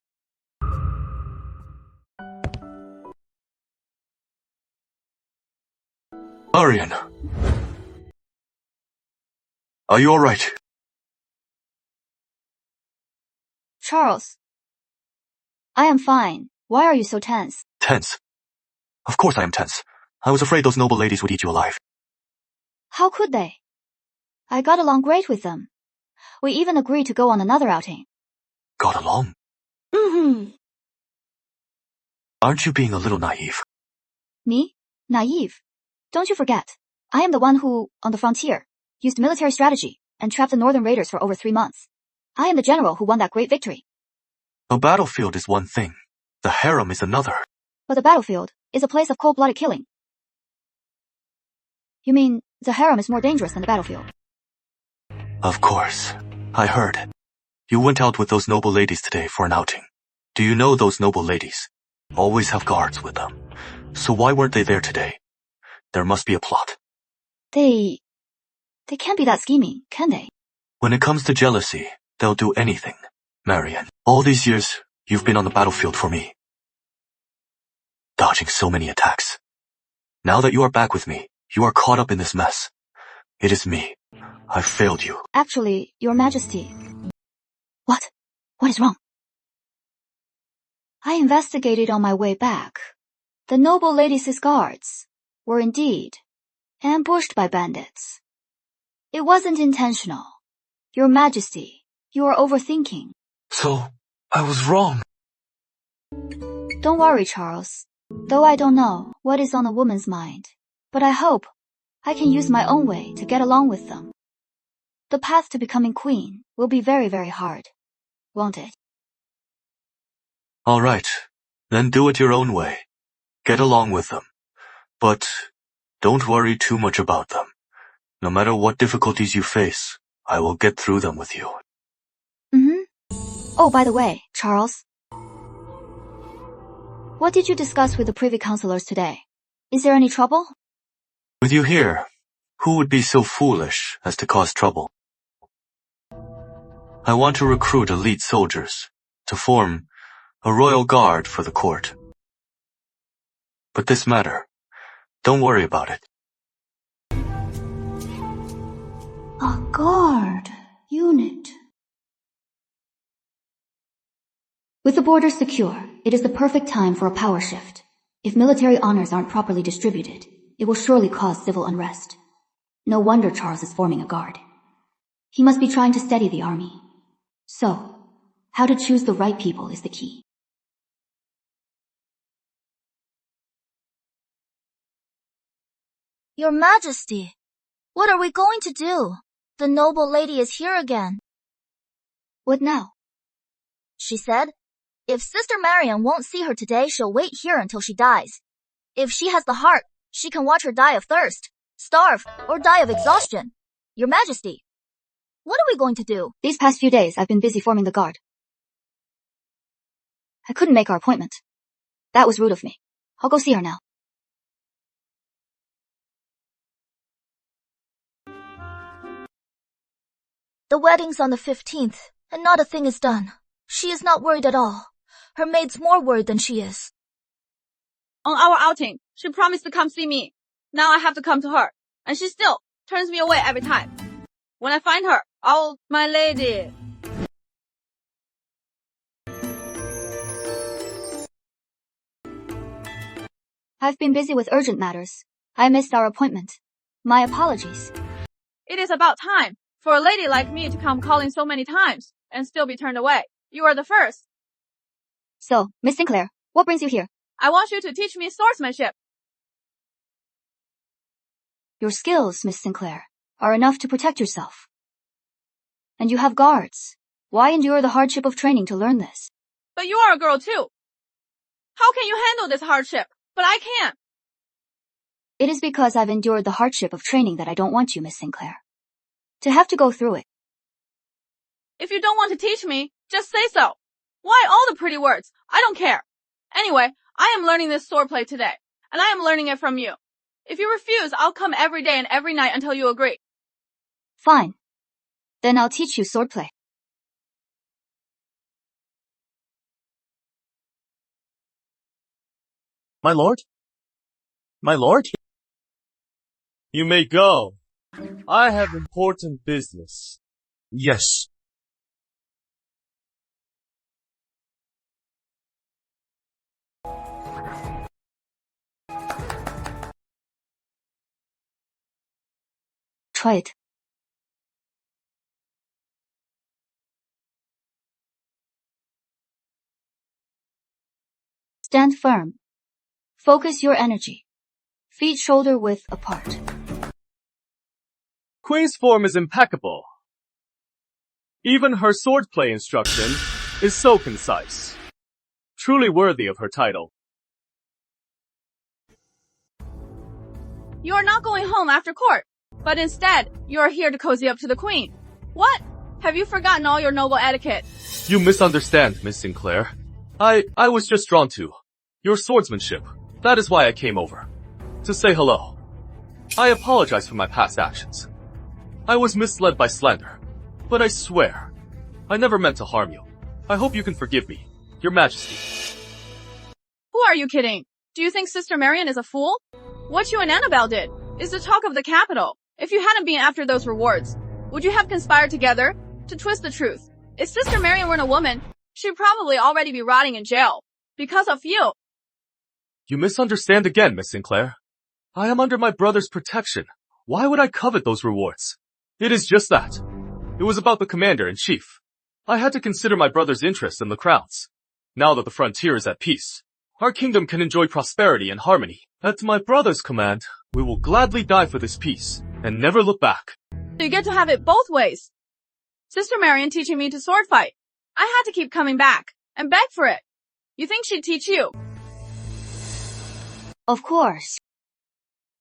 Marian. Are you alright? Charles. I am fine. Why are you so tense? Tense? Of course I am tense. I was afraid those noble ladies would eat you alive. How could they? I got along great with them. We even agreed to go on another outing. Got along? Aren't you being a little naive? Me? Naive? Don't you forget, I am the one who, on the frontier, used military strategy and trapped the northern raiders for over 3 months. I am the general who won that great victory. A battlefield is one thing. The harem is another. But the battlefield is a place of cold-blooded killing. You mean, the harem is more dangerous than the battlefield? Of course. I heard. You went out with those noble ladies today for an outing. Do you know those noble ladies always have guards with them? So why weren't they there today? There must be a plot. They can't be that scheming, can they? When it comes to jealousy, They'll do anything. Marian, all these years, you've been on the battlefield for me. Dodging so many attacks. Now that you are back with me, you are caught up in this mess. It is me. I've failed you. Actually, Your Majesty. What? What is wrong? I investigated on my way back. The noble lady's guards were indeed ambushed by bandits. It wasn't intentional. Your Majesty, you are overthinking. So, I was wrong. Don't worry, Charles. Though I don't know what is on a woman's mind, but I hope I can use my own way to get along with them. The path to becoming queen will be very, very hard, won't it? All right. Then do it your own way. Get along with them. But don't worry too much about them. No matter what difficulties you face, I will get through them with you. Oh, by the way, Charles. What did you discuss with the Privy Councillors today? Is there any trouble? With you here, who would be so foolish as to cause trouble? I want to recruit elite soldiers to form a royal guard for the court. But this matter, don't worry about it. A guard unit. With the borders secure, it is the perfect time for a power shift. If military honors aren't properly distributed, it will surely cause civil unrest. No wonder Charles is forming a guard. He must be trying to steady the army. So, how to choose the right people is the key. Your Majesty, what are we going to do? The noble lady is here again. What now? She said, if Sister Marian won't see her today, she'll wait here until she dies. If she has the heart, she can watch her die of thirst, starve, or die of exhaustion. Your Majesty, what are we going to do? These past few days, I've been busy forming the guard. I couldn't make our appointment. That was rude of me. I'll go see her now. The wedding's on the 15th, and not a thing is done. She is not worried at all. Her maid's more worried than she is. On our outing, she promised to come see me. Now I have to come to her, and she still turns me away every time. When I find her, my lady. I've been busy with urgent matters. I missed our appointment. My apologies. It is about time for a lady like me to come calling so many times and still be turned away. You are the first. So, Miss Sinclair, what brings you here? I want you to teach me swordsmanship. Your skills, Miss Sinclair, are enough to protect yourself. And you have guards. Why endure the hardship of training to learn this? But you are a girl too. How can you handle this hardship? But I can't. It is because I've endured the hardship of training that I don't want you, Miss Sinclair. To have to go through it. If you don't want to teach me, just say so. Why all the pretty words? I don't care. Anyway, I am learning this swordplay today, and I am learning it from you. If you refuse, I'll come every day and every night until you agree. Fine. Then I'll teach you swordplay. My lord? My lord? You may go. I have important business. Yes. Try it. Stand firm. Focus your energy. Feet shoulder width apart. Queen's form is impeccable. Even her swordplay instruction is so concise. Truly worthy of her title. You are not going home after court, but instead, you are here to cozy up to the queen. What? Have you forgotten all your noble etiquette? You misunderstand, Miss Sinclair. I was just drawn to your swordsmanship. That is why I came over. To say hello. I apologize for my past actions. I was misled by slander, but I swear, I never meant to harm you. I hope you can forgive me, Your Majesty. Who are you kidding? Do you think Sister Marian is a fool? What you and Annabelle did is the talk of the capital. If you hadn't been after those rewards, would you have conspired together to twist the truth? If Sister Marian weren't a woman, she'd probably already be rotting in jail. Because of you. You misunderstand again, Miss Sinclair. I am under my brother's protection. Why would I covet those rewards? It is just that. It was about the commander-in-chief. I had to consider my brother's interests and the crown's. Now that the frontier is at peace, our kingdom can enjoy prosperity and harmony. At my brother's command, we will gladly die for this peace and never look back. You get to have it both ways. Sister Marian teaching me to sword fight. I had to keep coming back and beg for it. You think she'd teach you? Of course.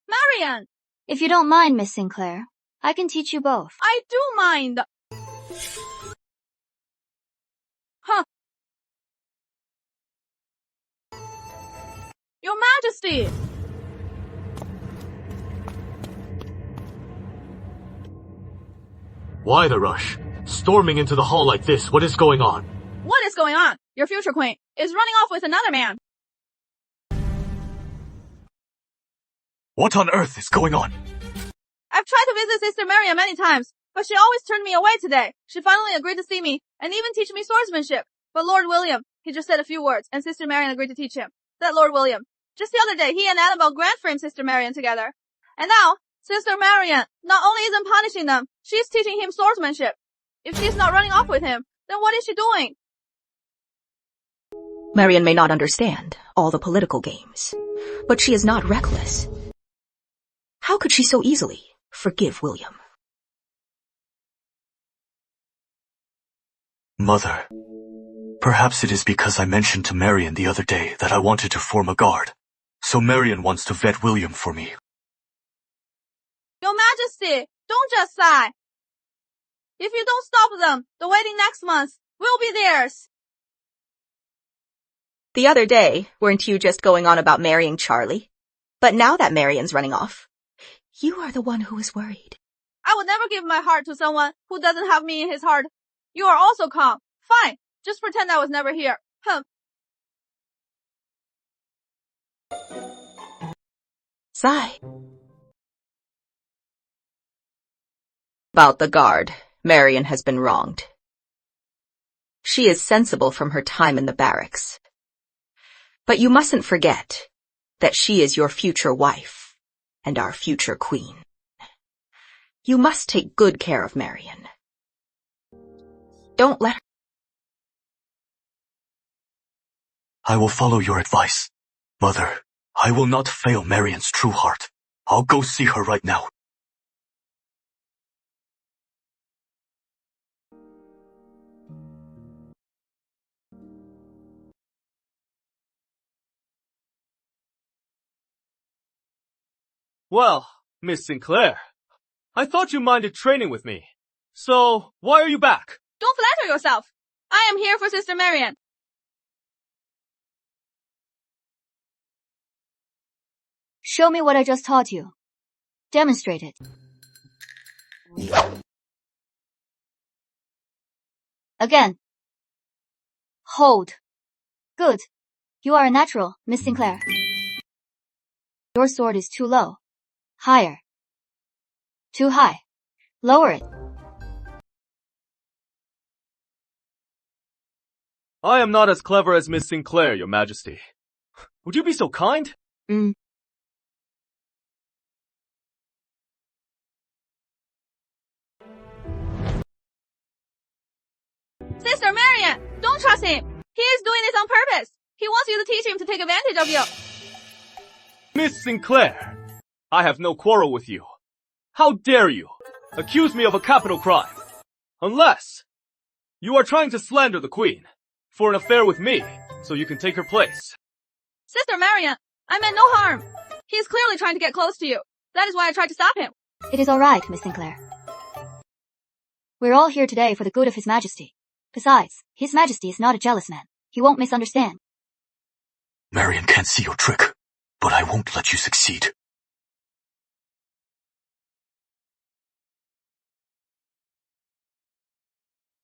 Marian! If you don't mind, Miss Sinclair, I can teach you both. I do mind. Huh. Your Majesty! Why the rush? Storming into the hall like this, what is going on? What is going on? Your future queen is running off with another man. What on earth is going on? I've tried to visit Sister Marian many times, but she always turned me away today. She finally agreed to see me and even teach me swordsmanship. But Lord William, he just said a few words and Sister Marian agreed to teach him. That Lord William. Just the other day, he and Annabelle Grant framed Sister Marian together. And now, Sister Marian not only isn't punishing them, she's teaching him swordsmanship. If she's not running off with him, then what is she doing? Marian may not understand all the political games, but she is not reckless. How could she so easily forgive William? Mother, perhaps it is because I mentioned to Marian the other day that I wanted to form a guard. So Marian wants to vet William for me. Your Majesty, don't just sigh. If you don't stop them, the wedding next month will be theirs. The other day, weren't you just going on about marrying Charlie? But now that Marian's running off, you are the one who is worried. I would never give my heart to someone who doesn't have me in his heart. You are also calm. Fine, just pretend I was never here. Sigh. About the guard, Marian has been wronged. She is sensible from her time in the barracks. But you mustn't forget that she is your future wife and our future queen. You must take good care of Marian. Don't let her... I will follow your advice. Mother, I will not fail Marian's true heart. I'll go see her right now. Well, Miss Sinclair, I thought you minded training with me. So, why are you back? Don't flatter yourself. I am here for Sister Marian. Show me what I just taught you. Demonstrate it. Again. Hold. Good. You are a natural, Miss Sinclair. Your sword is too low. Higher. Too high. Lower it. I am not as clever as Miss Sinclair, Your Majesty. Would you be so kind? Sister Marian, don't trust him. He is doing this on purpose. He wants you to teach him to take advantage of you. Miss Sinclair, I have no quarrel with you. How dare you accuse me of a capital crime? Unless you are trying to slander the Queen for an affair with me so you can take her place. Sister Marian, I meant no harm. He is clearly trying to get close to you. That is why I tried to stop him. It is all right, Miss Sinclair. We're all here today for the good of His Majesty. Besides, His Majesty is not a jealous man. He won't misunderstand. Marian can't see your trick, but I won't let you succeed.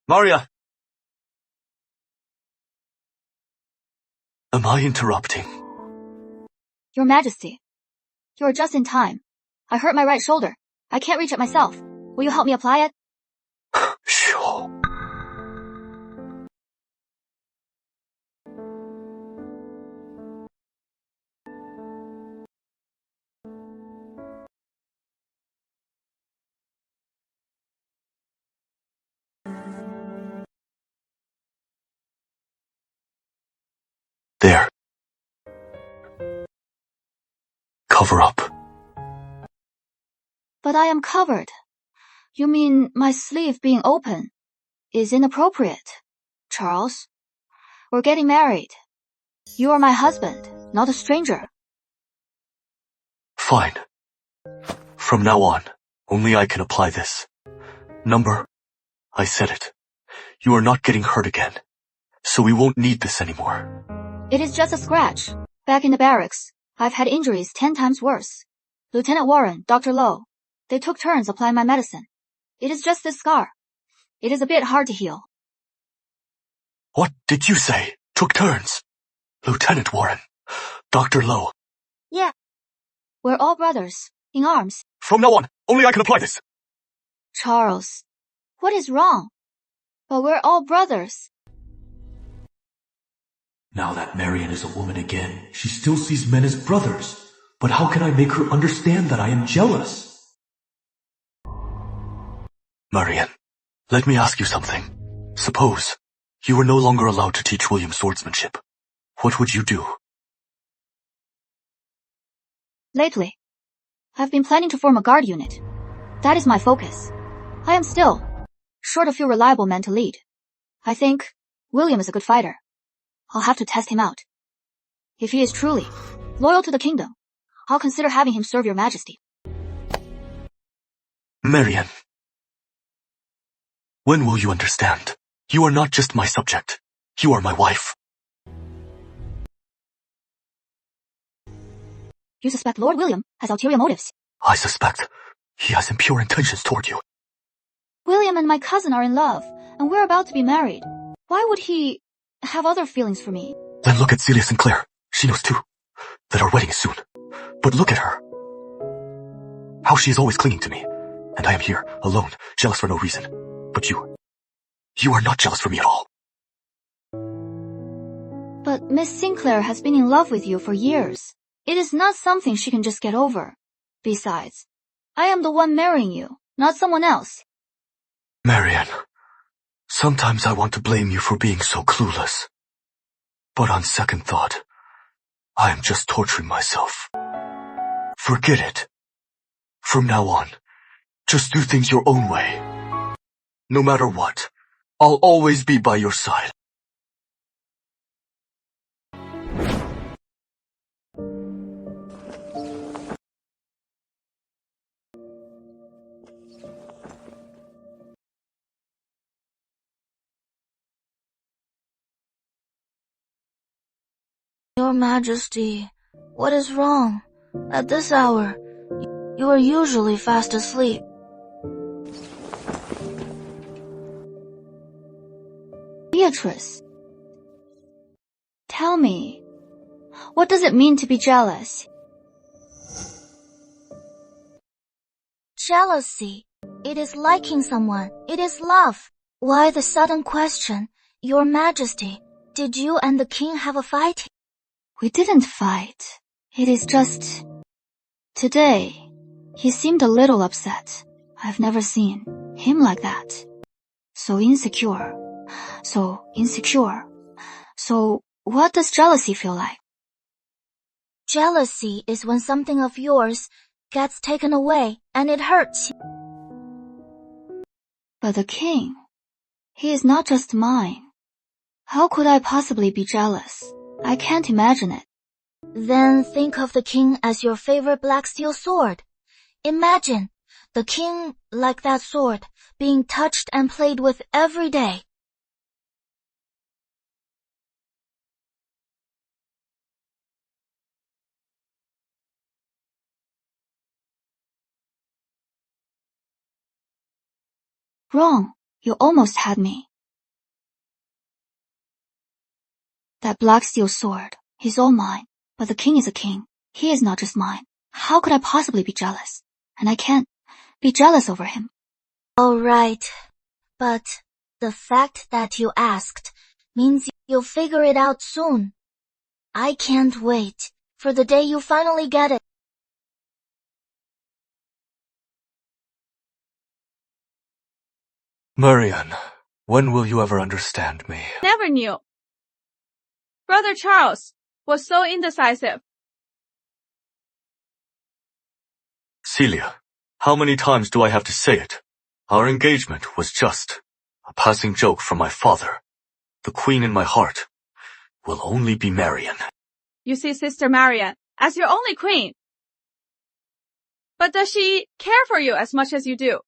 Maria, Am I interrupting? Your Majesty, you're just in time. I hurt my right shoulder. I can't reach it myself. Will you help me apply it? Sure. There. Cover up. But I am covered. You mean my sleeve being open is inappropriate? Charles, we're getting married. You are my husband, not a stranger. Fine. From now on, only I can apply this. Number, I said it. You are not getting hurt again, so we won't need this anymore. It is just a scratch. Back in the barracks, I've had injuries 10 times worse. Lieutenant Warren, Dr. Lowe, they took turns applying my medicine. It is just this scar. It is a bit hard to heal. What did you say? Took turns? Lieutenant Warren, Dr. Lowe. Yeah. We're all brothers, in arms. From now on, only I can apply this. Charles, what is wrong? But we're all brothers. Now that Marian is a woman again, she still sees men as brothers. But how can I make her understand that I am jealous? Marian, let me ask you something. Suppose you were no longer allowed to teach William swordsmanship. What would you do? Lately, I've been planning to form a guard unit. That is my focus. I am still short a few reliable men to lead. I think William is a good fighter. I'll have to test him out. If he is truly loyal to the kingdom, I'll consider having him serve your Majesty. Marian, when will you understand? You are not just my subject. You are my wife. You suspect Lord William has ulterior motives. I suspect he has impure intentions toward you. William and my cousin are in love, and we're about to be married. Why would he have other feelings for me? Then look at Celia Sinclair. She knows too, that our wedding is soon. But look at her. How she is always clinging to me. And I am here, alone, jealous for no reason. But you are not jealous for me at all. But Miss Sinclair has been in love with you for years. It is not something she can just get over. Besides, I am the one marrying you, not someone else. Marian, sometimes I want to blame you for being so clueless. But on second thought, I am just torturing myself. Forget it. From now on, just do things your own way. No matter what, I'll always be by your side. Your Majesty, what is wrong? At this hour, you are usually fast asleep. Beatrice, tell me, what does it mean to be jealous? Jealousy. It is liking someone. It is love. Why the sudden question? Your Majesty, did you and the king have a fight? We didn't fight. It is just... Today, he seemed a little upset. I've never seen him like that. So insecure. So what does jealousy feel like? Jealousy is when something of yours gets taken away and it hurts. But the king, he is not just mine. How could I possibly be jealous? I can't imagine it. Then think of the king as your favorite black steel sword. Imagine the king like that sword being touched and played with every day. Wrong. You almost had me. That black steel sword He's all mine, but the king is a king. He is not just mine. How could I possibly be jealous? And I can't be jealous over him. All right, but the fact that you asked means you'll figure it out soon. I can't wait for the day you finally get it. Marian, when will you ever understand me? Never knew. Brother Charles was so indecisive. Celia, how many times do I have to say it? Our engagement was just a passing joke from my father. The queen in my heart will only be Marian. You see Sister Marian as your only queen. But does she care for you as much as you do?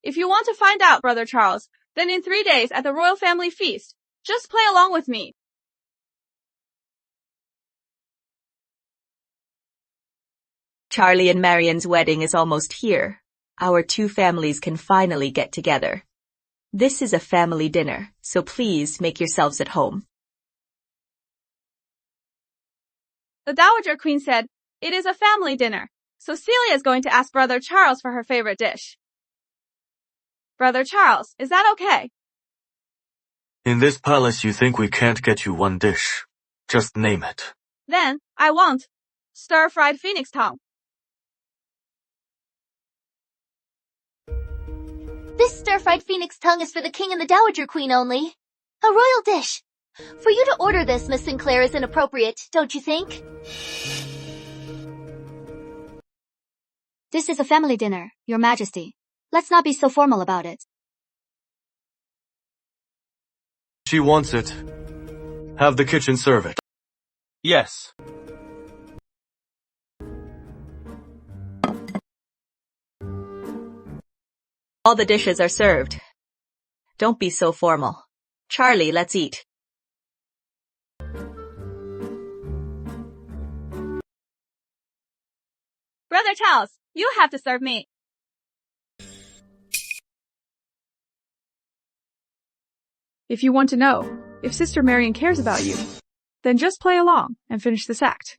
If you want to find out, Brother Charles, then in 3 days at the royal family feast, just play along with me. Charlie and Marian's wedding is almost here. Our two families can finally get together. This is a family dinner, so please make yourselves at home. The Dowager Queen said, it is a family dinner, so Celia is going to ask Brother Charles for her favorite dish. Brother Charles, is that okay? In this palace you think we can't get you one dish. Just name it. Then, I want stir-fried phoenix tongue. This stir-fried phoenix tongue is for the king and the Dowager Queen only. A royal dish. For you to order this, Miss Sinclair, is inappropriate, don't you think? This is a family dinner, Your Majesty. Let's not be so formal about it. She wants it. Have the kitchen serve it. Yes. All the dishes are served. Don't be so formal. Charlie, let's eat. Brother Charles, you have to serve me. If you want to know if Sister Marian cares about you, then just play along and finish this act.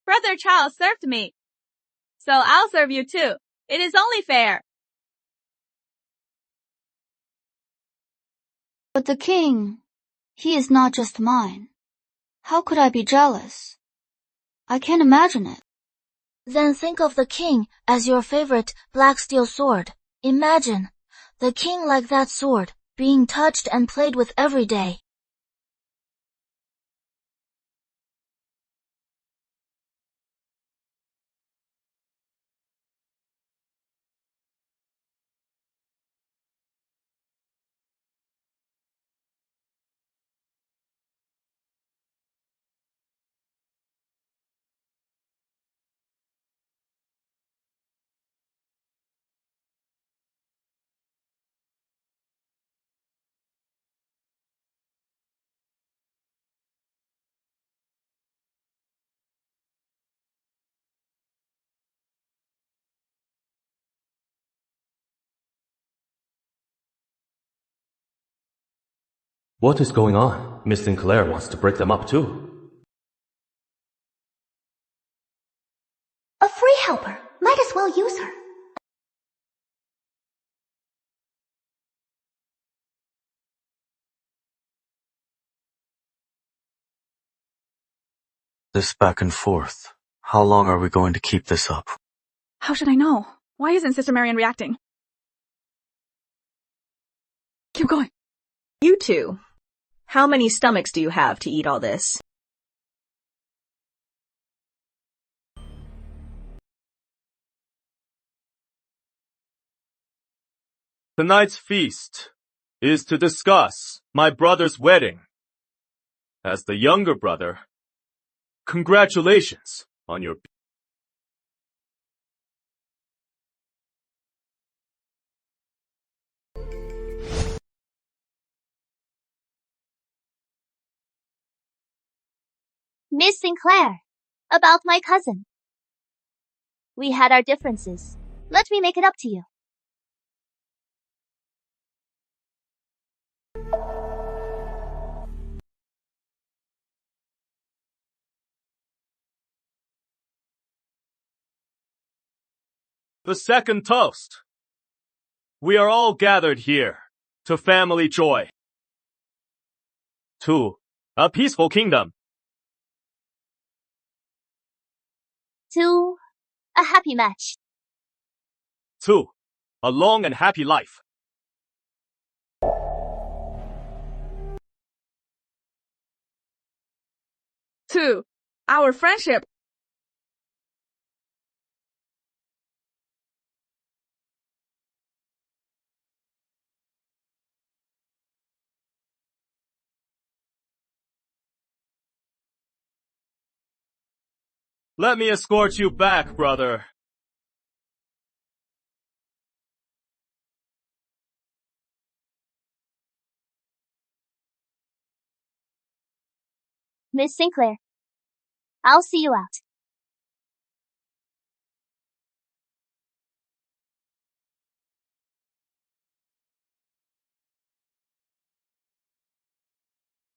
Brother Charles served me, so I'll serve you too. It is only fair. But the king, he is not just mine. How could I be jealous? I can't imagine it. Then think of the king as your favorite black steel sword. Imagine the king like that sword, being touched and played with every day. What is going on? Miss Sinclair wants to break them up too. A free helper. Might as well use her. This back and forth. How long are we going to keep this up? How should I know? Why isn't Sister Marian reacting? Keep going. You two. How many stomachs do you have to eat all this? Tonight's feast is to discuss my brother's wedding. As the younger brother, congratulations on your... Miss Sinclair, about my cousin. We had our differences. Let me make it up to you. the second toast. We are all gathered here to family joy. 2. A peaceful kingdom. 2. A happy match. 2. A long and happy life. 2. Our friendship. 'Let me escort you back, brother.' Miss Sinclair, I'll see you out.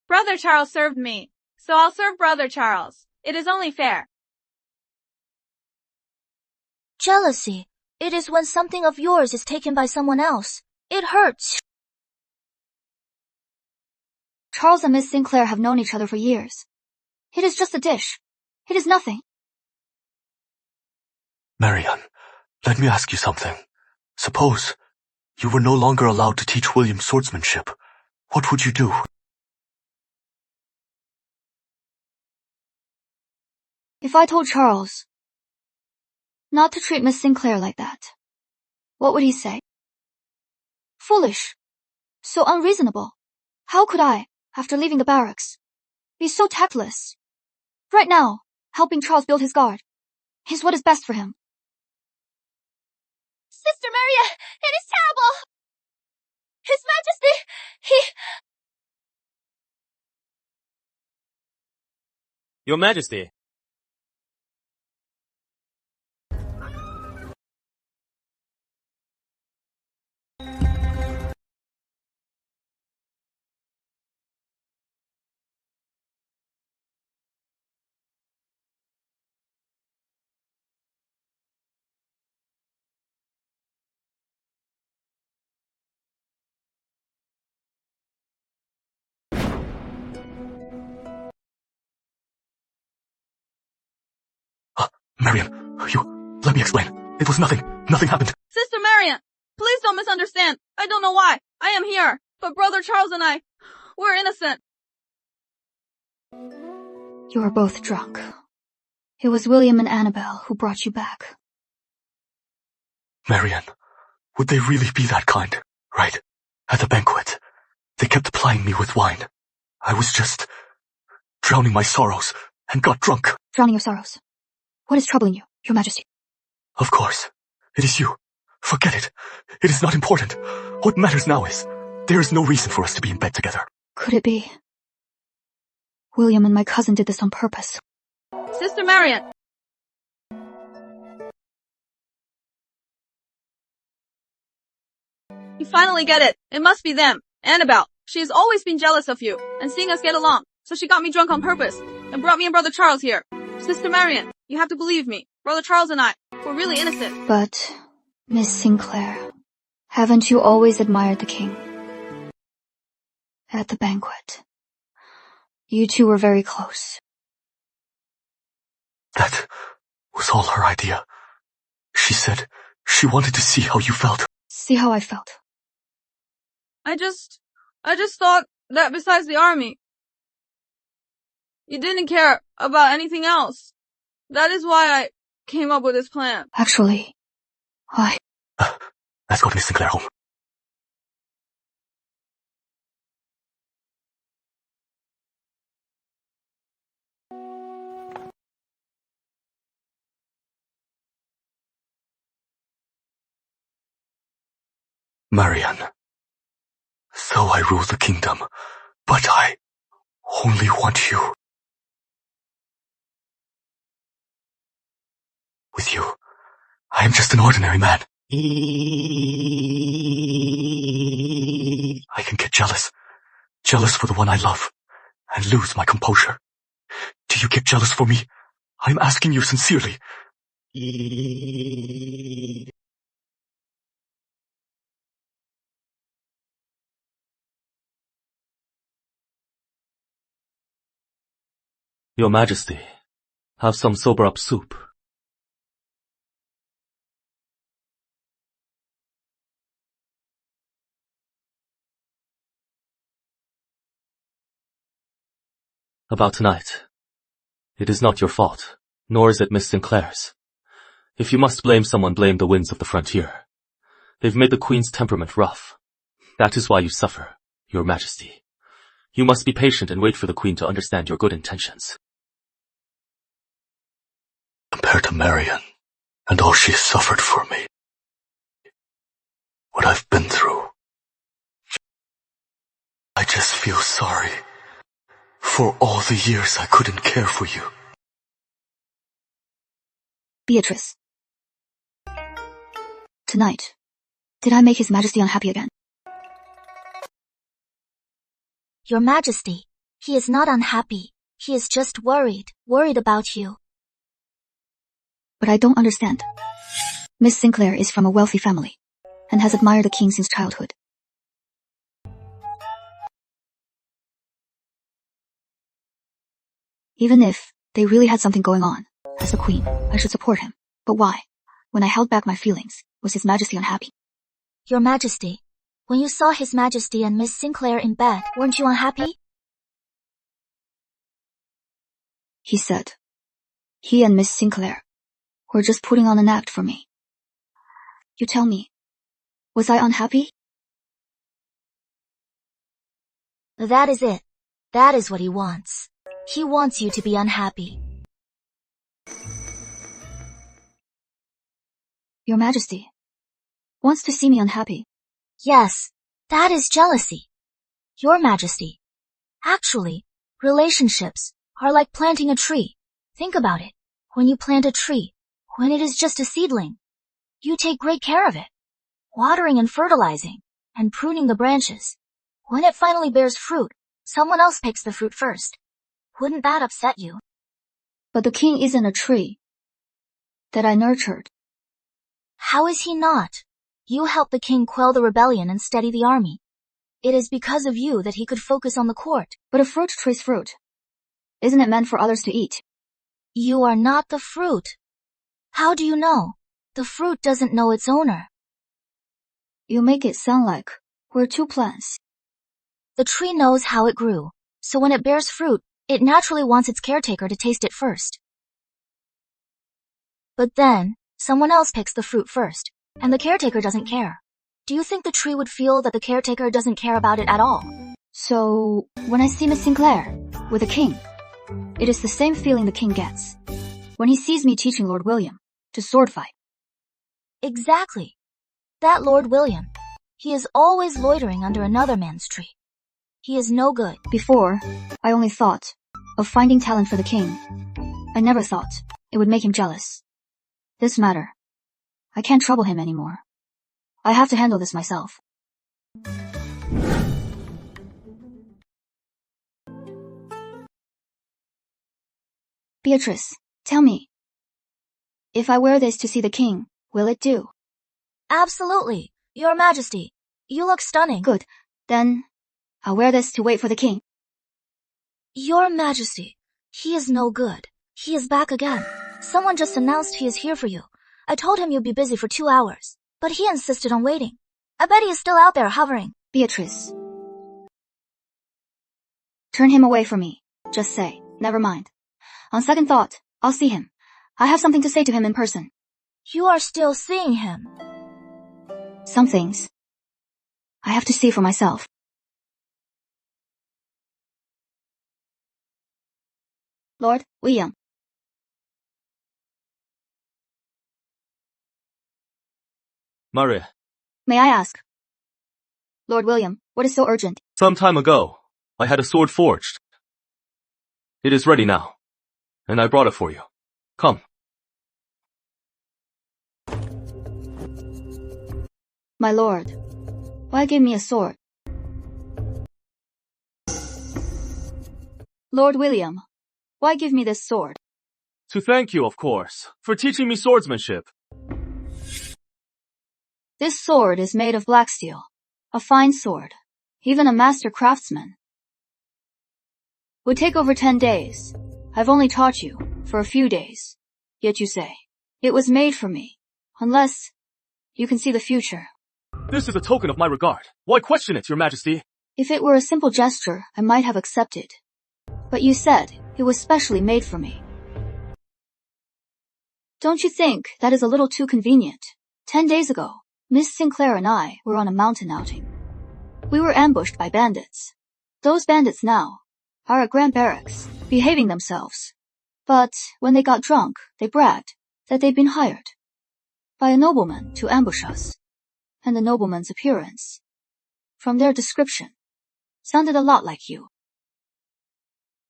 Brother Charles served me, so I'll serve Brother Charles. It is only fair. Jealousy. It is when something of yours is taken by someone else. It hurts. Charles and Miss Sinclair have known each other for years. It is just a dish. It is nothing. Marian, let me ask you something. Suppose you were no longer allowed to teach William swordsmanship. What would you do? If I told Charles not to treat Miss Sinclair like that, what would he say? Foolish. So unreasonable. How could I, after leaving the barracks, be so tactless? Right now, helping Charles build his guard is what is best for him. Sister Marian, it is terrible! His Majesty, Your Majesty. Marian, let me explain. It was nothing. Nothing happened. Sister Marian, please don't misunderstand. I don't know why. I am here, but Brother Charles and I, we're innocent. You are both drunk. It was William and Annabelle who brought you back. Marian, would they really be that kind? Right. At the banquet, they kept plying me with wine. I was just drowning my sorrows and got drunk. Drowning your sorrows. What is troubling you, Your Majesty? Of course. It is you. Forget it. It is not important. What matters now is, there is no reason for us to be in bed together. Could it be William and my cousin did this on purpose? Sister Marian! You finally get it. It must be them. Annabelle. She has always been jealous of you and seeing us get along, so she got me drunk on purpose and brought me and Brother Charles here. Sister Marian, you have to believe me. Brother Charles and I, we're really innocent. But, Miss Sinclair, haven't you always admired the king? At the banquet, you two were very close. That was all her idea. She said she wanted to see how you felt. See how I felt? I just thought that besides the army, you didn't care about anything else. That is why I came up with this plan. Actually, Let's go to Miss Sinclair home. Marian. So I rule the kingdom, but I only want you. With you, I am just an ordinary man. I can get jealous. Jealous for the one I love, and lose my composure. Do you get jealous for me? I'm asking you sincerely. Your Majesty, have some sober-up soup. About tonight. It is not your fault, nor is it Miss Sinclair's. If you must blame someone, blame the winds of the frontier. They've made the Queen's temperament rough. That is why you suffer, Your Majesty. You must be patient and wait for the Queen to understand your good intentions. Compared to Marian, and all she has suffered for me, what I've been through, I just feel sorry for all the years I couldn't care for you. Beatrice. Tonight, did I make His Majesty unhappy again? Your Majesty, he is not unhappy. He is just worried about you. But I don't understand. Miss Sinclair is from a wealthy family, and has admired the king since childhood. Even if they really had something going on, as a queen, I should support him. But why? When I held back my feelings, was His Majesty unhappy? Your Majesty, when you saw His Majesty and Miss Sinclair in bed, weren't you unhappy? He said, he and Miss Sinclair were just putting on an act for me. You tell me, was I unhappy? That is it. That is what he wants. He wants you to be unhappy. Your Majesty wants to see me unhappy. Yes, that is jealousy. Your Majesty. Actually, relationships are like planting a tree. Think about it. When you plant a tree, when it is just a seedling, you take great care of it, watering and fertilizing, and pruning the branches. When it finally bears fruit, someone else picks the fruit first. Wouldn't that upset you? But the king isn't a tree that I nurtured. How is he not? You helped the king quell the rebellion and steady the army. It is because of you that he could focus on the court. But a fruit tree's fruit. Isn't it meant for others to eat? You are not the fruit. How do you know? The fruit doesn't know its owner. You make it sound like we're two plants. The tree knows how it grew, so when it bears fruit, it naturally wants its caretaker to taste it first. But then, someone else picks the fruit first, and the caretaker doesn't care. Do you think the tree would feel that the caretaker doesn't care about it at all? So, when I see Miss Sinclair with the king, it is the same feeling the king gets when he sees me teaching Lord William to sword fight. Exactly. That Lord William, he is always loitering under another man's tree. He is no good. Before, I only thought of finding talent for the king. I never thought it would make him jealous. This matter, I can't trouble him anymore. I have to handle this myself. Beatrice, tell me, if I wear this to see the king, will it do? Absolutely, Your Majesty. You look stunning. Good. Then, I'll wear this to wait for the king. Your Majesty, he is no good. He is back again. Someone just announced he is here for you. I told him you'd be busy for 2 hours, but he insisted on waiting. I bet he is still out there hovering. Beatrice. Turn him away from me. Just say, never mind. On second thought, I'll see him. I have something to say to him in person. You are still seeing him. Some things I have to see for myself. Lord William. Marian. May I ask? Lord William, what is so urgent? Some time ago, I had a sword forged. It is ready now, and I brought it for you. Come. My lord, why give me a sword? Lord William, why give me this sword? To thank you, of course, for teaching me swordsmanship. This sword is made of black steel, a fine sword. Even a master craftsman would take over 10 days. I've only taught you for a few days. Yet you say, it was made for me. Unless you can see the future. This is a token of my regard. Why question it, Your Majesty? If it were a simple gesture, I might have accepted. But you said it was specially made for me. Don't you think that is a little too convenient? 10 days ago, Miss Sinclair and I were on a mountain outing. We were ambushed by bandits. Those bandits now are at Grand Barracks, behaving themselves. But when they got drunk, they bragged that they'd been hired by a nobleman to ambush us. And the nobleman's appearance, from their description, sounded a lot like you.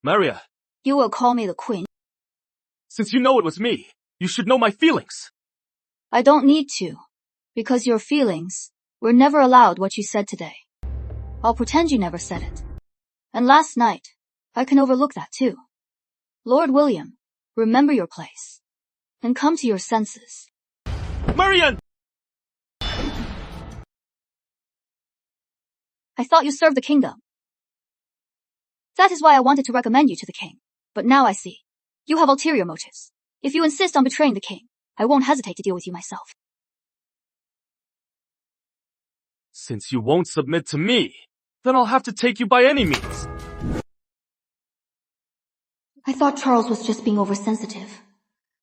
Marian. You will call me the Queen. Since you know it was me, you should know my feelings. I don't need to, because your feelings were never allowed what you said today. I'll pretend you never said it. And last night, I can overlook that too. Lord William, remember your place, and come to your senses. Marian! I thought you served the kingdom. That is why I wanted to recommend you to the king. But now I see. You have ulterior motives. If you insist on betraying the king, I won't hesitate to deal with you myself. Since you won't submit to me, then I'll have to take you by any means. I thought Charles was just being oversensitive.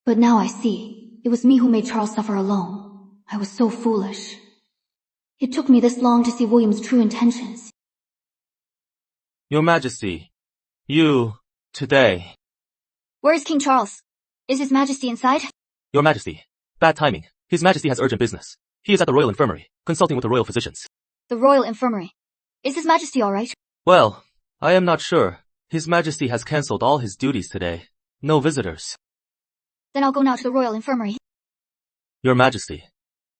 But now I see. It was me who made Charles suffer alone. I was so foolish. It took me this long to see William's true intentions. Your Majesty, you, today. Where is King Charles? Is His Majesty inside? Your Majesty, bad timing. His Majesty has urgent business. He is at the Royal Infirmary, consulting with the royal physicians. The Royal Infirmary. Is His Majesty all right? Well, I am not sure. His Majesty has cancelled all his duties today. No visitors. Then I'll go now to the Royal Infirmary. Your Majesty,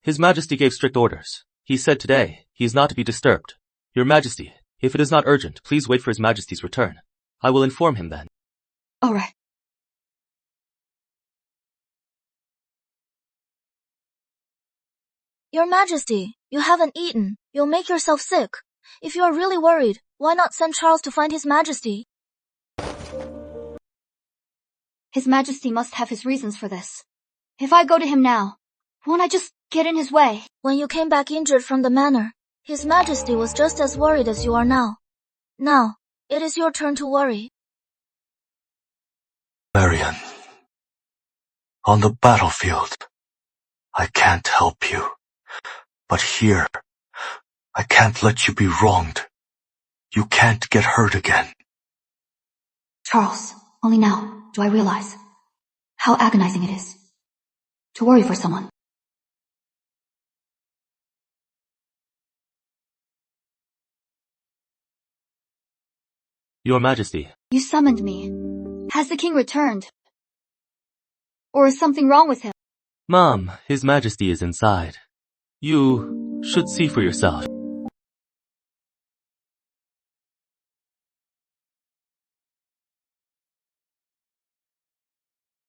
His Majesty gave strict orders. He said today he is not to be disturbed. Your Majesty, if it is not urgent, please wait for His Majesty's return. I will inform him then. All right. Your Majesty, you haven't eaten. You'll make yourself sick. If you are really worried, why not send Charles to find His Majesty? His Majesty must have his reasons for this. If I go to him now, won't I just get in his way? When you came back injured from the manor, His Majesty was just as worried as you are now. Now, it is your turn to worry. Marian, on the battlefield, I can't help you. But here, I can't let you be wronged. You can't get hurt again. Charles, only now do I realize how agonizing it is to worry for someone. Your Majesty. You summoned me. Has the king returned? Or is something wrong with him? Mom, His Majesty is inside. You should see for yourself.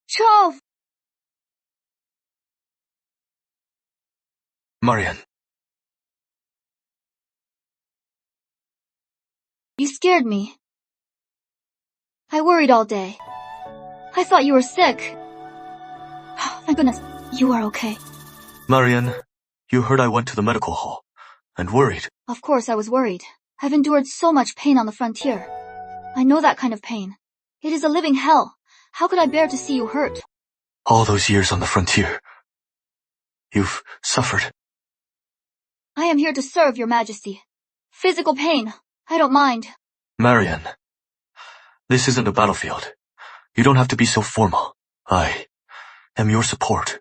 Charles! Marian. You scared me. I worried all day. I thought you were sick. Oh, thank goodness, you are okay. Marian, you heard I went to the medical hall, and worried. Of course I was worried. I've endured so much pain on the frontier. I know that kind of pain. It is a living hell. How could I bear to see you hurt? All those years on the frontier, you've suffered. I am here to serve your Majesty. Physical pain, I don't mind. Marian, this isn't a battlefield. You don't have to be so formal. I am your support.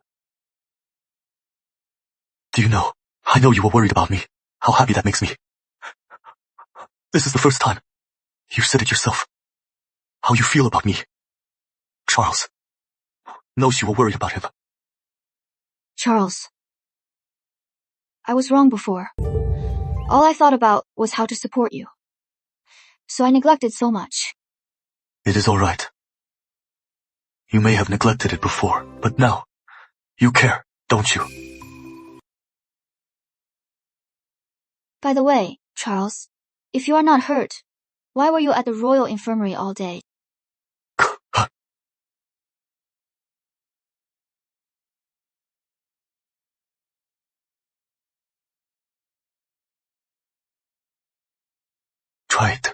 Do you know, I know you were worried about me. How happy that makes me. This is the first time. You said it yourself. How you feel about me. Charles knows you were worried about him. Charles, I was wrong before. All I thought about was how to support you. So I neglected so much. It is all right. You may have neglected it before, but now, you care, don't you? By the way, Charles, if you are not hurt, why were you at the Royal Infirmary all day? kite.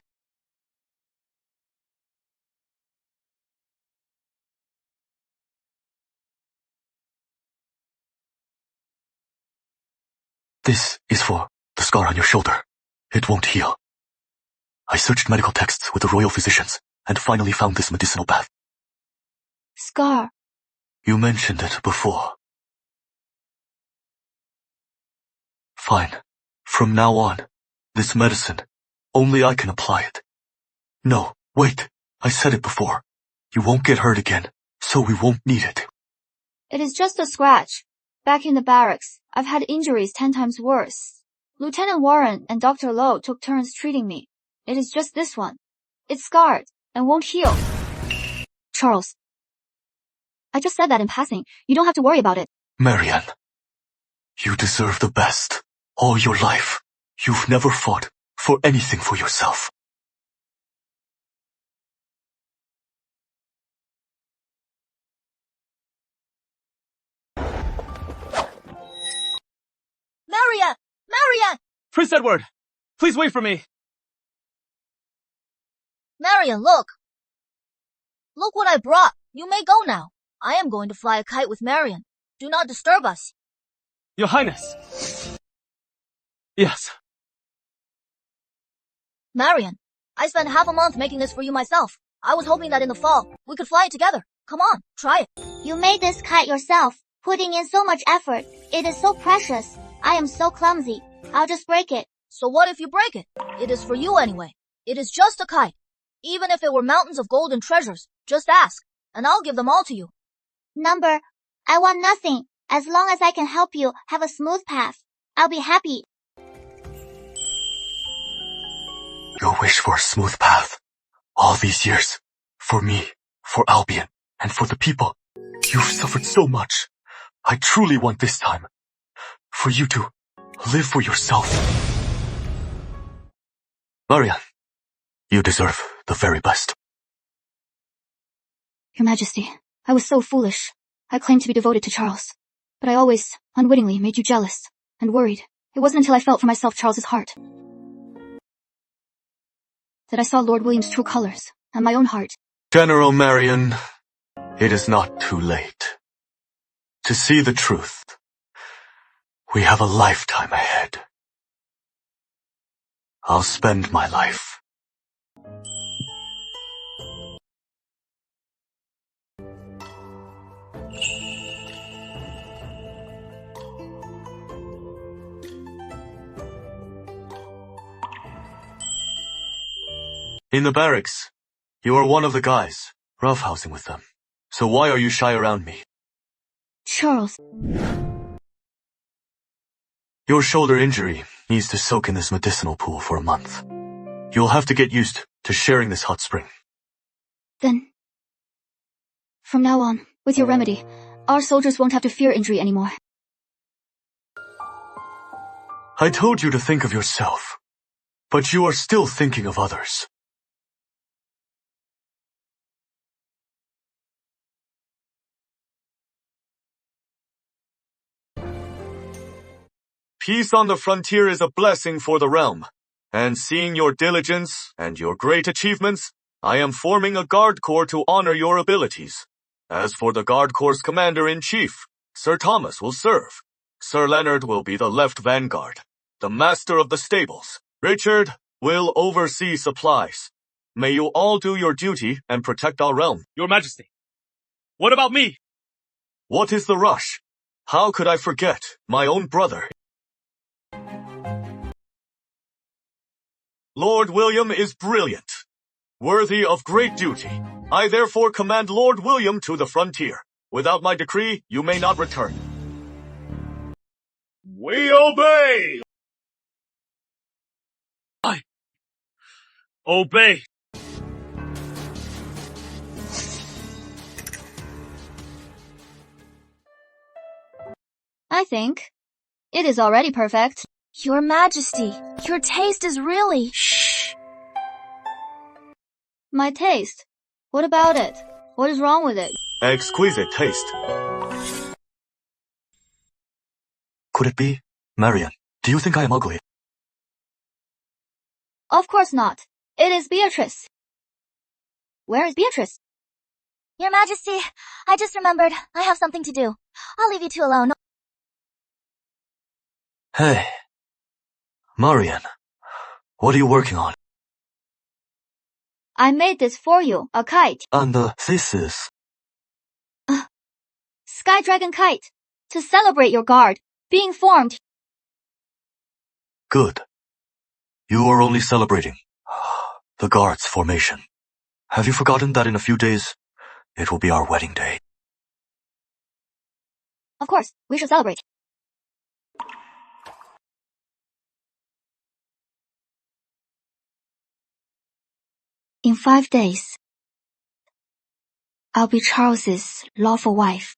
This is for the scar on your shoulder. It won't heal. I searched medical texts with the royal physicians and finally found this medicinal bath. Scar. You mentioned it before. Fine. From now on, this medicine, only I can apply it. No, wait. I said it before. You won't get hurt again, so we won't need it. It is just a scratch. Back in the barracks, I've had injuries 10 times worse. Lieutenant Warren and Dr. Lowe took turns treating me. It is just this one. It's scarred and won't heal. Charles. I just said that in passing. You don't have to worry about it. Marian, you deserve the best. All your life, you've never fought for anything for yourself. Marian! Marian! Prince Edward, please wait for me. Marian, look. Look what I brought. You may go now. I am going to fly a kite with Marian. Do not disturb us. Your Highness. Yes. Marian, I spent half a month making this for you myself. I was hoping that in the fall, we could fly it together. Come on, try it. You made this kite yourself, putting in so much effort. It is so precious. I am so clumsy. I'll just break it. So what if you break it? It is for you anyway. It is just a kite. Even if it were mountains of gold and treasures, just ask, and I'll give them all to you. Number, I want nothing. As long as I can help you have a smooth path, I'll be happy. Your wish for a smooth path. All these years. For me, for Albion, and for the people. You've suffered so much. I truly want this time. For you to live for yourself. Marian, you deserve the very best. Your Majesty, I was so foolish. I claimed to be devoted to Charles. But I always, unwittingly, made you jealous and worried. It wasn't until I felt for myself Charles's heart that I saw Lord William's true colors and my own heart. General Marian, it is not too late. To see the truth, we have a lifetime ahead. I'll spend my life. In the barracks, you are one of the guys, roughhousing with them. So why are you shy around me? Charles. Your shoulder injury needs to soak in this medicinal pool for a month. You'll have to get used to sharing this hot spring. Then, from now on, with your remedy, our soldiers won't have to fear injury anymore. I told you to think of yourself, but you are still thinking of others. Peace on the frontier is a blessing for the realm, and seeing your diligence and your great achievements, I am forming a guard corps to honor your abilities. As for the guard corps' commander-in-chief, Sir Thomas will serve. Sir Leonard will be the left vanguard, the master of the stables. Richard will oversee supplies. May you all do your duty and protect our realm. Your Majesty, what about me? What is the rush? How could I forget my own brother? Lord William is brilliant, worthy of great duty. I therefore command Lord William to the frontier. Without my decree, you may not return. We obey! I obey. I think it is already perfect. Your Majesty, your taste is really... Shh. My taste? What about it? What is wrong with it? Exquisite taste. Could it be? Marian, do you think I am ugly? Of course not. It is Beatrice. Where is Beatrice? Your Majesty, I just remembered. I have something to do. I'll leave you two alone. Hey. Marian. What are you working on? I made this for you, a kite. And this is... Sky Dragon Kite. To celebrate your guard being formed. Good. You are only celebrating the guard's formation. Have you forgotten that in a few days, it will be our wedding day? Of course, we shall celebrate. In 5 days, I'll be Charles's lawful wife.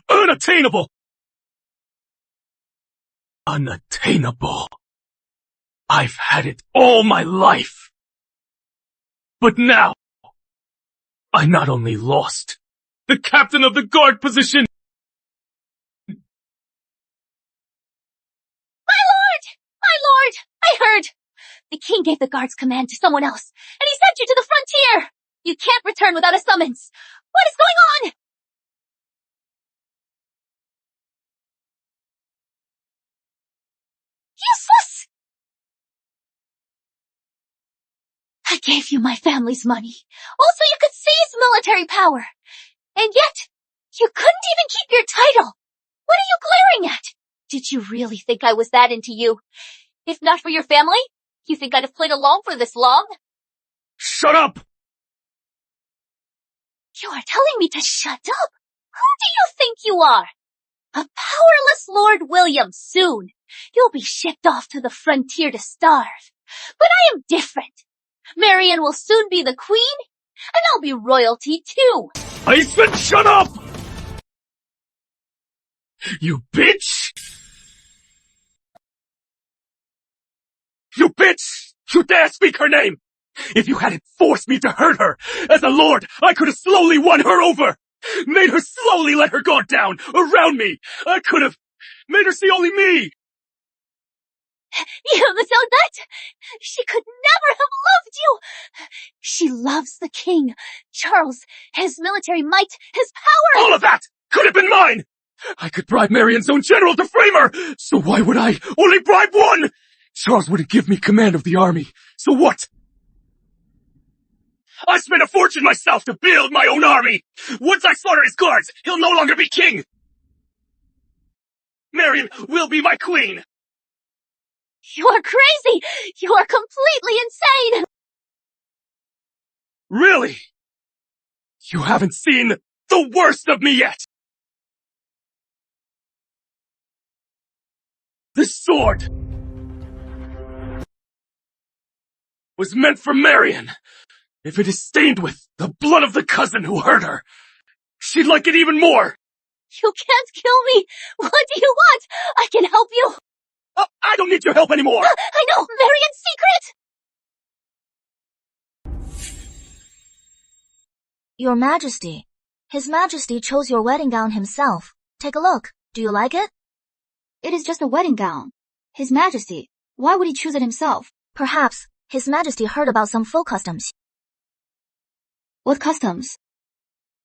Unattainable! Unattainable. I've had it all my life. But now, I not only lost the captain of the guard position. My lord! I heard! The king gave the guard's command to someone else, and he sent you to the frontier! You can't return without a summons! What is going on? Useless! I gave you my family's money. Also, you could seize military power. And yet, you couldn't even keep your title. What are you glaring at? Did you really think I was that into you? If not for your family, you think I'd have played along for this long? Shut up! You are telling me to shut up? Who do you think you are? A powerless Lord William soon. You'll be shipped off to the frontier to starve. But I am different. Marian will soon be the queen, and I'll be royalty too. I said shut up! You bitch! You bitch! You dare speak her name! If you hadn't forced me to hurt her, as a lord, I could have slowly won her over! Made her slowly let her guard down around me! I could have made her see only me! You know that? She could never have loved you! She loves the king, Charles, his military might, his power! All of that could have been mine! I could bribe Marian's own general to frame her! So why would I only bribe one? Charles wouldn't give me command of the army. So what? I spent a fortune myself to build my own army! Once I slaughter his guards, he'll no longer be king! Marian will be my queen! You are crazy! You are completely insane! Really? You haven't seen the worst of me yet! This sword was meant for Marian. If it is stained with the blood of the cousin who hurt her, she'd like it even more. You can't kill me! What do you want? I can help you! I don't need your help anymore! I know! Marian's secret! Your Majesty. His Majesty chose your wedding gown himself. Take a look. Do you like it? It is just a wedding gown. His Majesty. Why would he choose it himself? Perhaps His Majesty heard about some folk customs. What customs?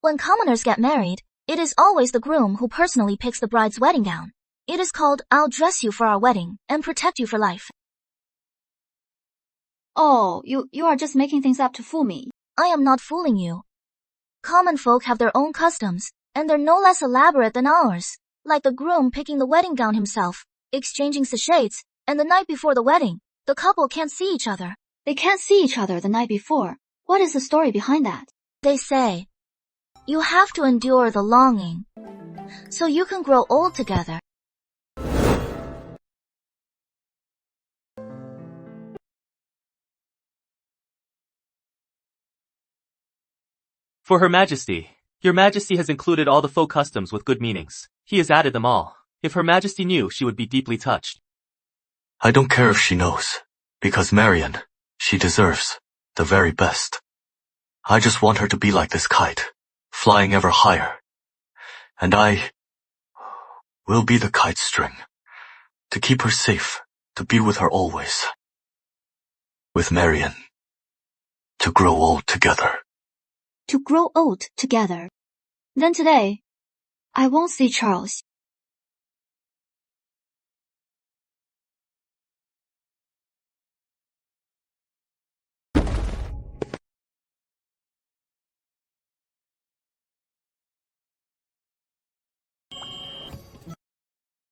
When commoners get married, it is always the groom who personally picks the bride's wedding gown. It is called, I'll dress you for our wedding and protect you for life. Oh, you are just making things up to fool me. I am not fooling you. Common folk have their own customs, and they're no less elaborate than ours. Like the groom picking the wedding gown himself, exchanging sachets, and the night before the wedding, the couple can't see each other. They can't see each other the night before. What is the story behind that? They say, you have to endure the longing, so you can grow old together. For Her Majesty, Your Majesty has included all the folk customs with good meanings. He has added them all. If Her Majesty knew, she would be deeply touched. I don't care if she knows, because Marian, she deserves the very best. I just want her to be like this kite, flying ever higher. And I will be the kite string, to keep her safe, to be with her always. With Marian, to grow old together. To grow old together. Then today, I won't see Charles.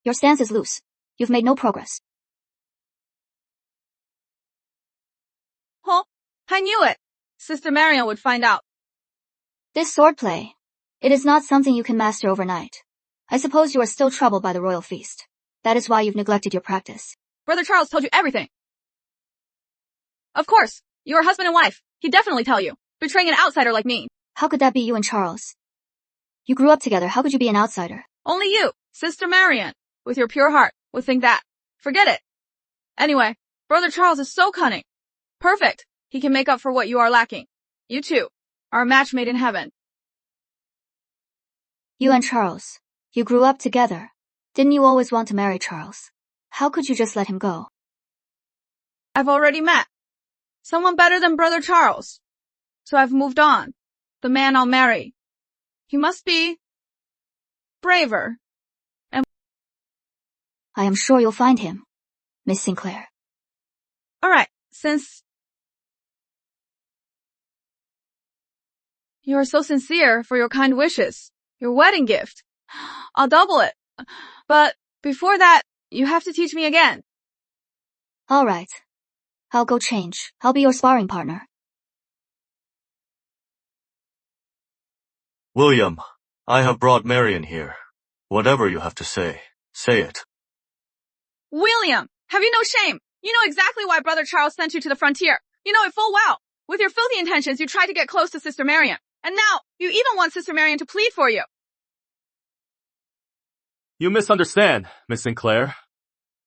Your stance is loose. You've made no progress. Huh? I knew it. Sister Marian would find out. This swordplay, it is not something you can master overnight. I suppose you are still troubled by the royal feast. That is why you've neglected your practice. Brother Charles told you everything. Of course. You are husband and wife. He'd definitely tell you. Betraying an outsider like me. How could that be you and Charles? You grew up together. How could you be an outsider? Only you, Sister Marian, with your pure heart, would think that. Forget it. Anyway, Brother Charles is so cunning. Perfect. He can make up for what you are lacking. You two are a match made in heaven. You and Charles, you grew up together. Didn't you always want to marry Charles? How could you just let him go? I've already met someone better than Brother Charles. So I've moved on. The man I'll marry. He must be braver. And I am sure you'll find him, Miss Sinclair. Alright, since you are so sincere for your kind wishes, your wedding gift, I'll double it. But before that, you have to teach me again. Alright. I'll go change. I'll be your sparring partner. William, I have brought Marian here. Whatever you have to say, say it. William, have you no shame? You know exactly why Brother Charles sent you to the frontier. You know it full well. With your filthy intentions, you tried to get close to Sister Marian. And now, you even want Sister Marian to plead for you. You misunderstand, Miss Sinclair.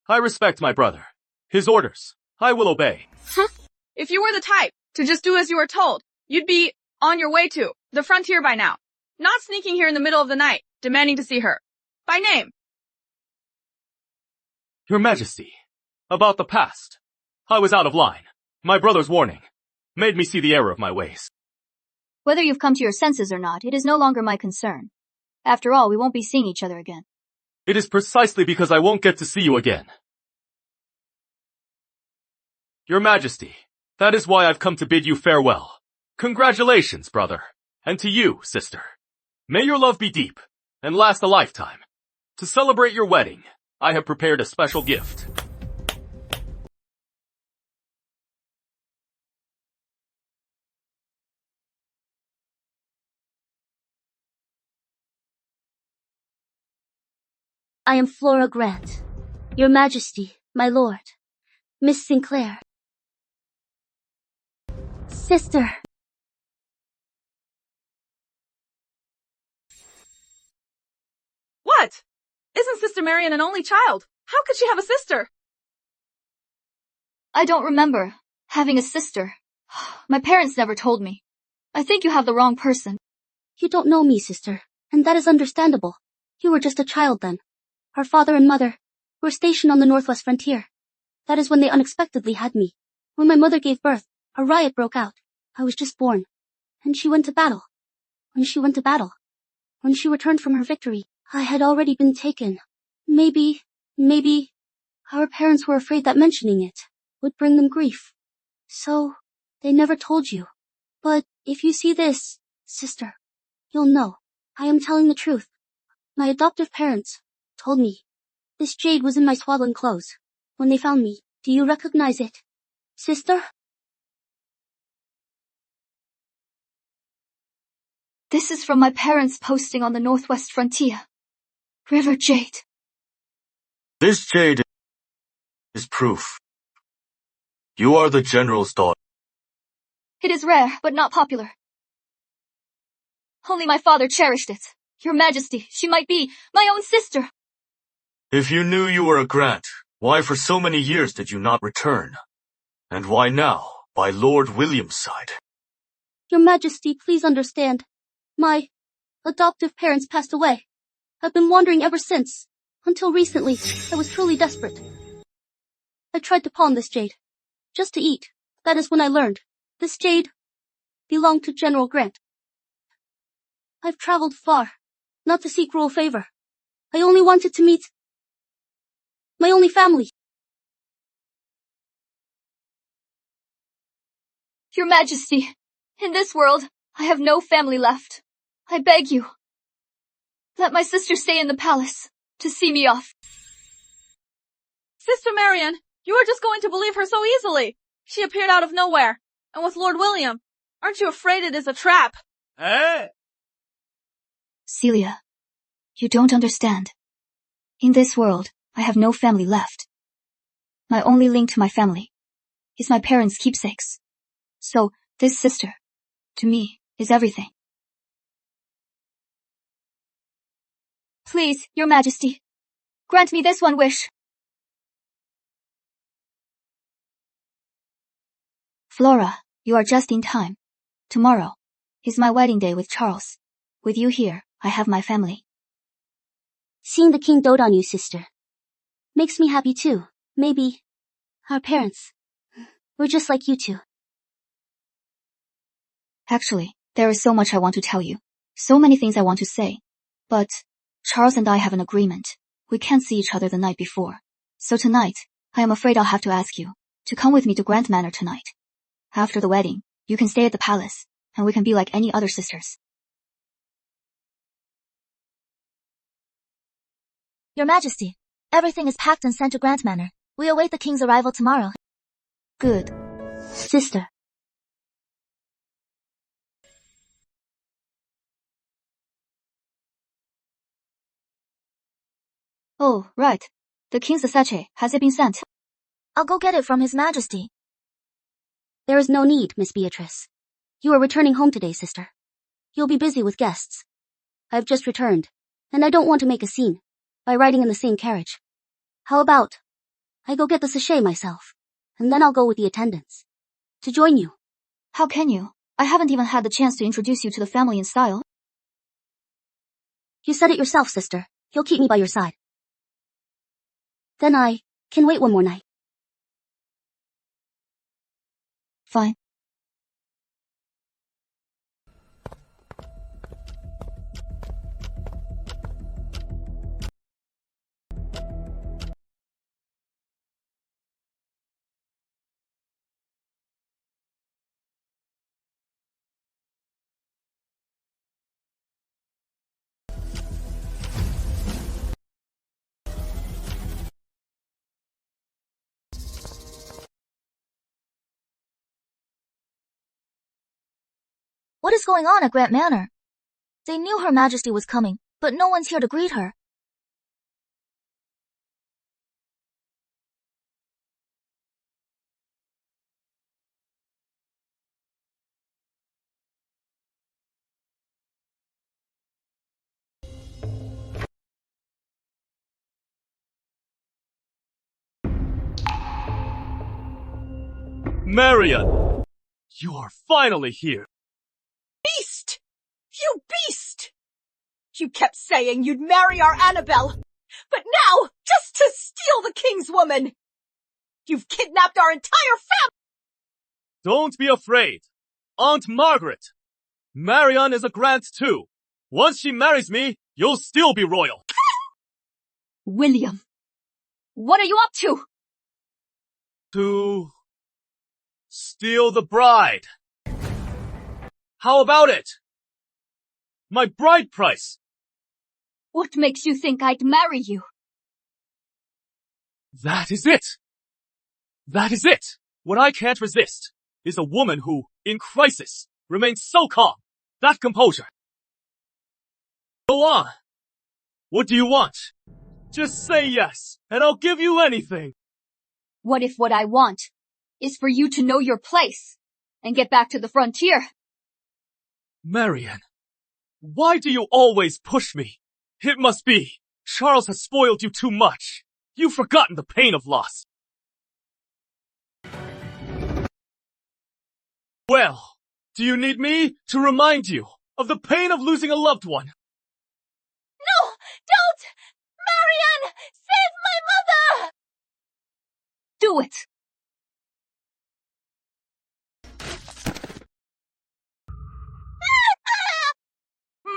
I respect my brother. His orders, I will obey. Huh? If you were the type to just do as you were told, you'd be on your way to the frontier by now. Not sneaking here in the middle of the night, demanding to see her. By name. Your Majesty, about the past. I was out of line. My brother's warning made me see the error of my ways. Whether you've come to your senses or not, it is no longer my concern. After all, we won't be seeing each other again. It is precisely because I won't get to see you again. Your Majesty, that is why I've come to bid you farewell. Congratulations, brother. And to you, sister. May your love be deep and last a lifetime. To celebrate your wedding, I have prepared a special gift. I am Flora Grant. Your Majesty, my lord. Miss Sinclair. Sister. What? Isn't Sister Marian an only child? How could she have a sister? I don't remember having a sister. My parents never told me. I think you have the wrong person. You don't know me, sister, and that is understandable. You were just a child then. Our father and mother were stationed on the northwest frontier. That is when they unexpectedly had me. When my mother gave birth, a riot broke out. I was just born. And she went to battle. When she returned from her victory, I had already been taken. Maybe, our parents were afraid that mentioning it would bring them grief. So, they never told you. But if you see this, sister, you'll know. I am telling the truth. My adoptive parents told me this jade was in my swaddling clothes. When they found me, do you recognize it, sister? This is from my parents' posting on the northwest frontier. River Jade. This jade is proof. You are the general's daughter. It is rare, but not popular. Only my father cherished it. Your Majesty, she might be my own sister. If you knew you were a Grant, why for so many years did you not return? And why now, by Lord William's side? Your Majesty, please understand. My adoptive parents passed away. I've been wandering ever since. Until recently, I was truly desperate. I tried to pawn this jade. Just to eat. That is when I learned. This jade belonged to General Grant. I've traveled far, not to seek royal favor. I only wanted to meet my only family. Your Majesty, in this world, I have no family left. I beg you, let my sister stay in the palace to see me off. Sister Marian, you are just going to believe her so easily. She appeared out of nowhere, and with Lord William. Aren't you afraid it is a trap? Hey! Celia, you don't understand. In this world, I have no family left. My only link to my family is my parents' keepsakes. So, this sister, to me, is everything. Please, Your Majesty, grant me this one wish. Flora, you are just in time. Tomorrow is my wedding day with Charles. With you here, I have my family. Seeing the king dote on you, sister, makes me happy too. Maybe our parents were just like you two. Actually, there is so much I want to tell you. So many things I want to say. But Charles and I have an agreement. We can't see each other the night before. So tonight, I am afraid I'll have to ask you to come with me to Grant Manor tonight. After the wedding, you can stay at the palace, and we can be like any other sisters. Your Majesty, everything is packed and sent to Grant Manor. We await the king's arrival tomorrow. Good. Sister. Oh, right. The king's sachet, has it been sent? I'll go get it from His Majesty. There is no need, Miss Beatrice. You are returning home today, sister. You'll be busy with guests. I've just returned, and I don't want to make a scene by riding in the same carriage. How about I go get the sachet myself, and then I'll go with the attendants to join you. How can you? I haven't even had the chance to introduce you to the family in style. You said it yourself, sister. You'll keep me by your side. Then I can wait one more night. Fine. What is going on at Grant Manor? They knew Her Majesty was coming, but no one's here to greet her. Marian! You are finally here! Beast! You beast! You kept saying you'd marry our Annabelle, but now, just to steal the king's woman! You've kidnapped our entire family! Don't be afraid. Aunt Margaret! Marian is a Grant too. Once she marries me, you'll still be royal. William, what are you up to? To steal the bride. How about it? My bride price. What makes you think I'd marry you? That is it. That is it. What I can't resist is a woman who, in crisis, remains so calm. That composure. Go on. What do you want? Just say yes, and I'll give you anything. What if what I want is for you to know your place and get back to the frontier? Marian, why do you always push me? It must be Charles has spoiled you too much. You've forgotten the pain of loss. Well, do you need me to remind you of the pain of losing a loved one? No! Don't! Marian! Save my mother! Do it!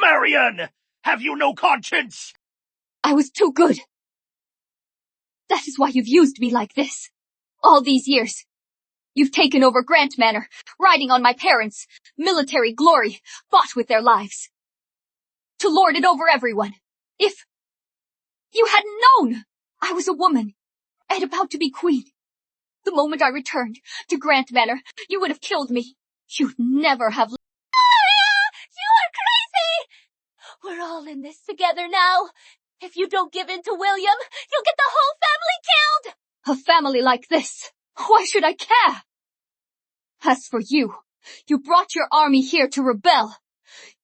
Marian! Have you no conscience? I was too good. That is why you've used me like this. All these years. You've taken over Grant Manor, riding on my parents' military glory, fought with their lives. To lord it over everyone. If you hadn't known I was a woman and about to be queen, the moment I returned to Grant Manor, you would have killed me. You'd never have... You are crazy! We're all in this together now. If you don't give in to William, you'll get the whole family killed! A family like this, why should I care? As for you, you brought your army here to rebel.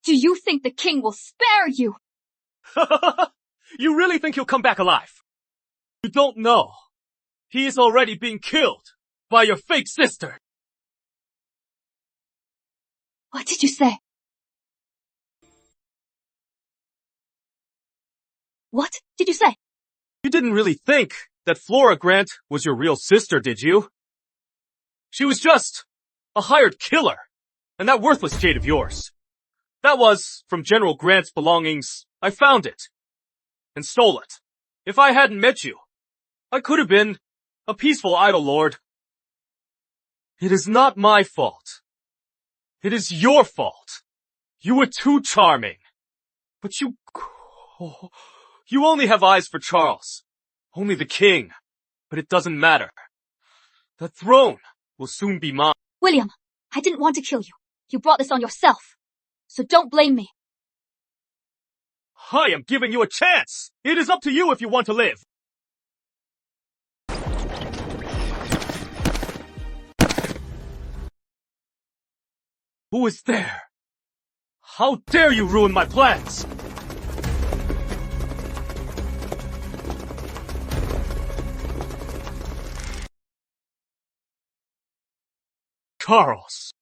Do you think the king will spare you? You really think he'll come back alive? You don't know. He is already being killed by your fake sister. What did you say? What did you say? You didn't really think that Flora Grant was your real sister, did you? She was just a hired killer, and that worthless jade of yours. That was from General Grant's belongings. I found it and stole it. If I hadn't met you, I could have been a peaceful idle lord. It is not my fault. It is your fault. You were too charming. But you only have eyes for Charles. Only the king. But it doesn't matter. The throne will soon be mine. William, I didn't want to kill you. You brought this on yourself. So don't blame me. I am giving you a chance. It is up to you if you want to live. Who is there? How dare you ruin my plans? Charles,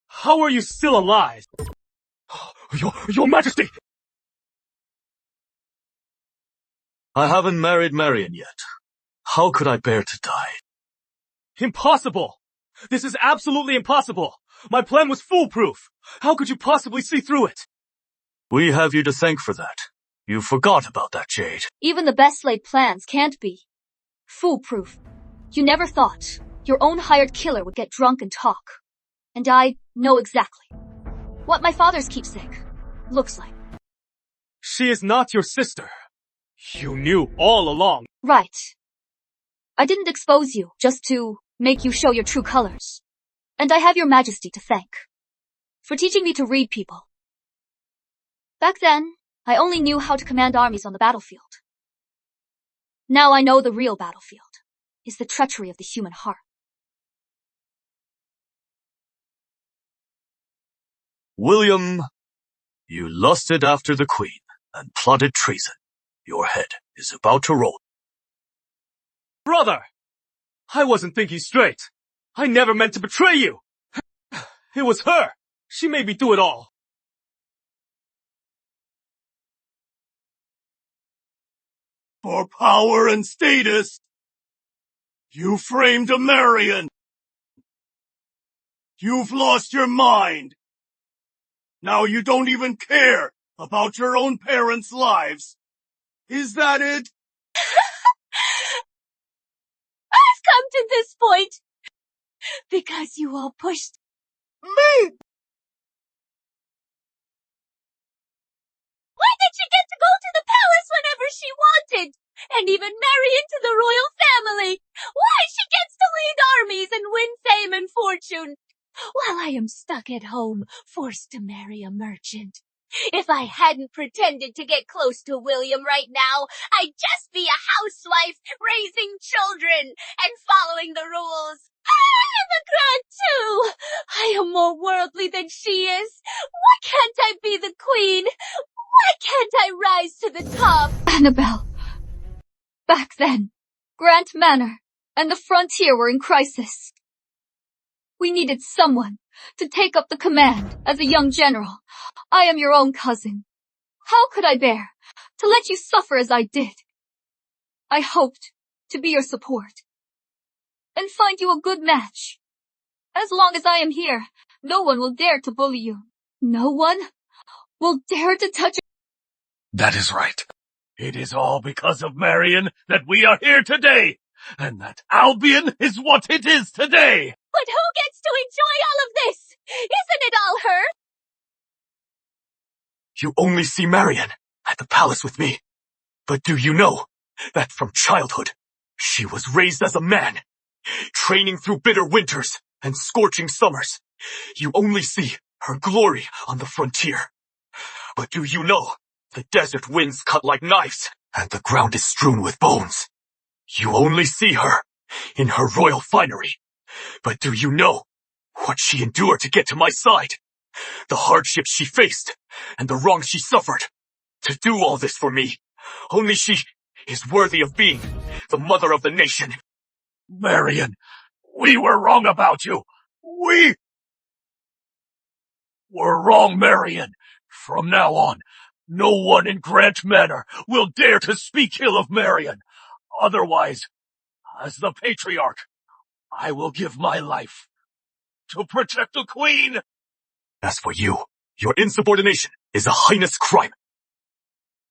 how are you still alive? Your Majesty! I haven't married Marian yet. How could I bear to die? Impossible! This is absolutely impossible! My plan was foolproof! How could you possibly see through it? We have you to thank for that. You forgot about that jade. Even the best laid plans can't be foolproof. You never thought your own hired killer would get drunk and talk. And I know exactly what my father's keepsake looks like. She is not your sister. You knew all along. Right. I didn't expose you just to make you show your true colors. And I have your Majesty to thank for teaching me to read people. Back then, I only knew how to command armies on the battlefield. Now I know the real battlefield is the treachery of the human heart. William, you lusted after the queen and plotted treason. Your head is about to roll. Brother! I wasn't thinking straight. I never meant to betray you. It was her. She made me do it all. For power and status, you framed a Marian. You've lost your mind. Now you don't even care about your own parents' lives. Is that it? I've come to this point because you all pushed me. Why did she get to go to the palace whenever she wanted? And even marry into the royal family? Why she gets to lead armies and win fame and fortune? While I am stuck at home, forced to marry a merchant. If I hadn't pretended to get close to William right now, I'd just be a housewife raising children and following the rules. I am a grant too. I am more worldly than she is. Why can't I be the queen? Why can't I rise to the top? Annabelle. Back then, Grant Manor and the frontier were in crisis. We needed someone to take up the command as a young general. I am your own cousin. How could I bear to let you suffer as I did. I hoped to be your support and find you a good match. As long as I am here, no one will dare to bully you. No one will dare to touch you. That is right. It is all because of Marian that we are here today, and that Albion is what it is today. But who gets to enjoy all of this? Isn't it all her? You only see Marian at the palace with me. But do you know that from childhood, she was raised as a man, training through bitter winters and scorching summers. You only see her glory on the frontier. But do you know the desert winds cut like knives and the ground is strewn with bones? You only see her in her royal finery. But do you know what she endured to get to my side? The hardships she faced and the wrongs she suffered to do all this for me. Only she is worthy of being the mother of the nation. Marian, we were wrong about you. We were wrong, Marian. From now on, no one in Grant Manor will dare to speak ill of Marian. Otherwise, as the Patriarch, I will give my life to protect the Queen. As for you, your insubordination is a heinous crime.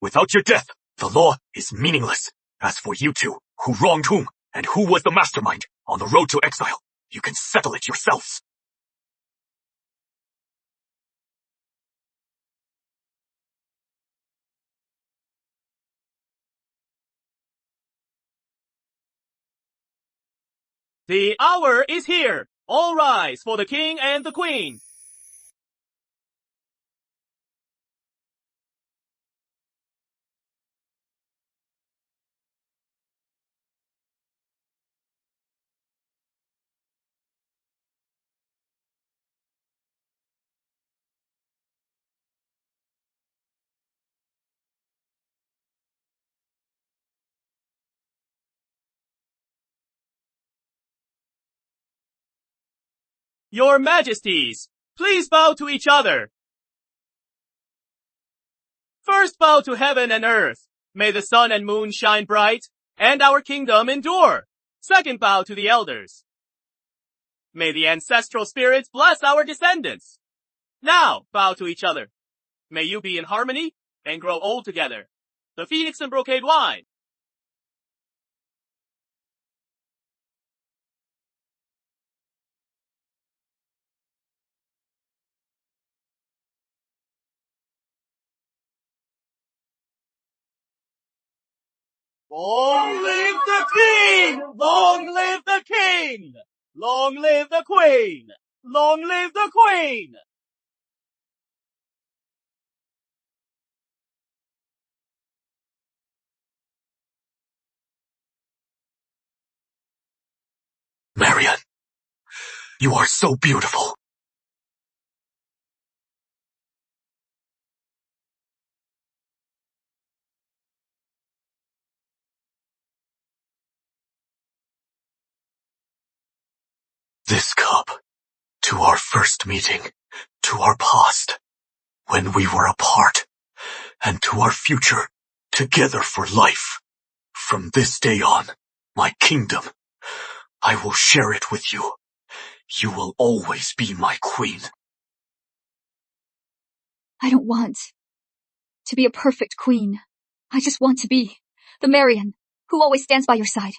Without your death, the law is meaningless. As for you two, who wronged whom, and who was the mastermind on the road to exile, you can settle it yourselves. The hour is here! All rise for the king and the queen! Your Majesties, please bow to each other. First bow to heaven and earth. May the sun and moon shine bright, and our kingdom endure. Second bow to the elders. May the ancestral spirits bless our descendants. Now bow to each other. May you be in harmony and grow old together. The Phoenix and Brocade wine. Long live the king! Long live the king! Long live the queen! Long live the queen! Marian, you are so beautiful. This cup, to our first meeting, to our past, when we were apart, and to our future, together for life. From this day on, my kingdom, I will share it with you. You will always be my queen. I don't want to be a perfect queen. I just want to be the Marian who always stands by your side.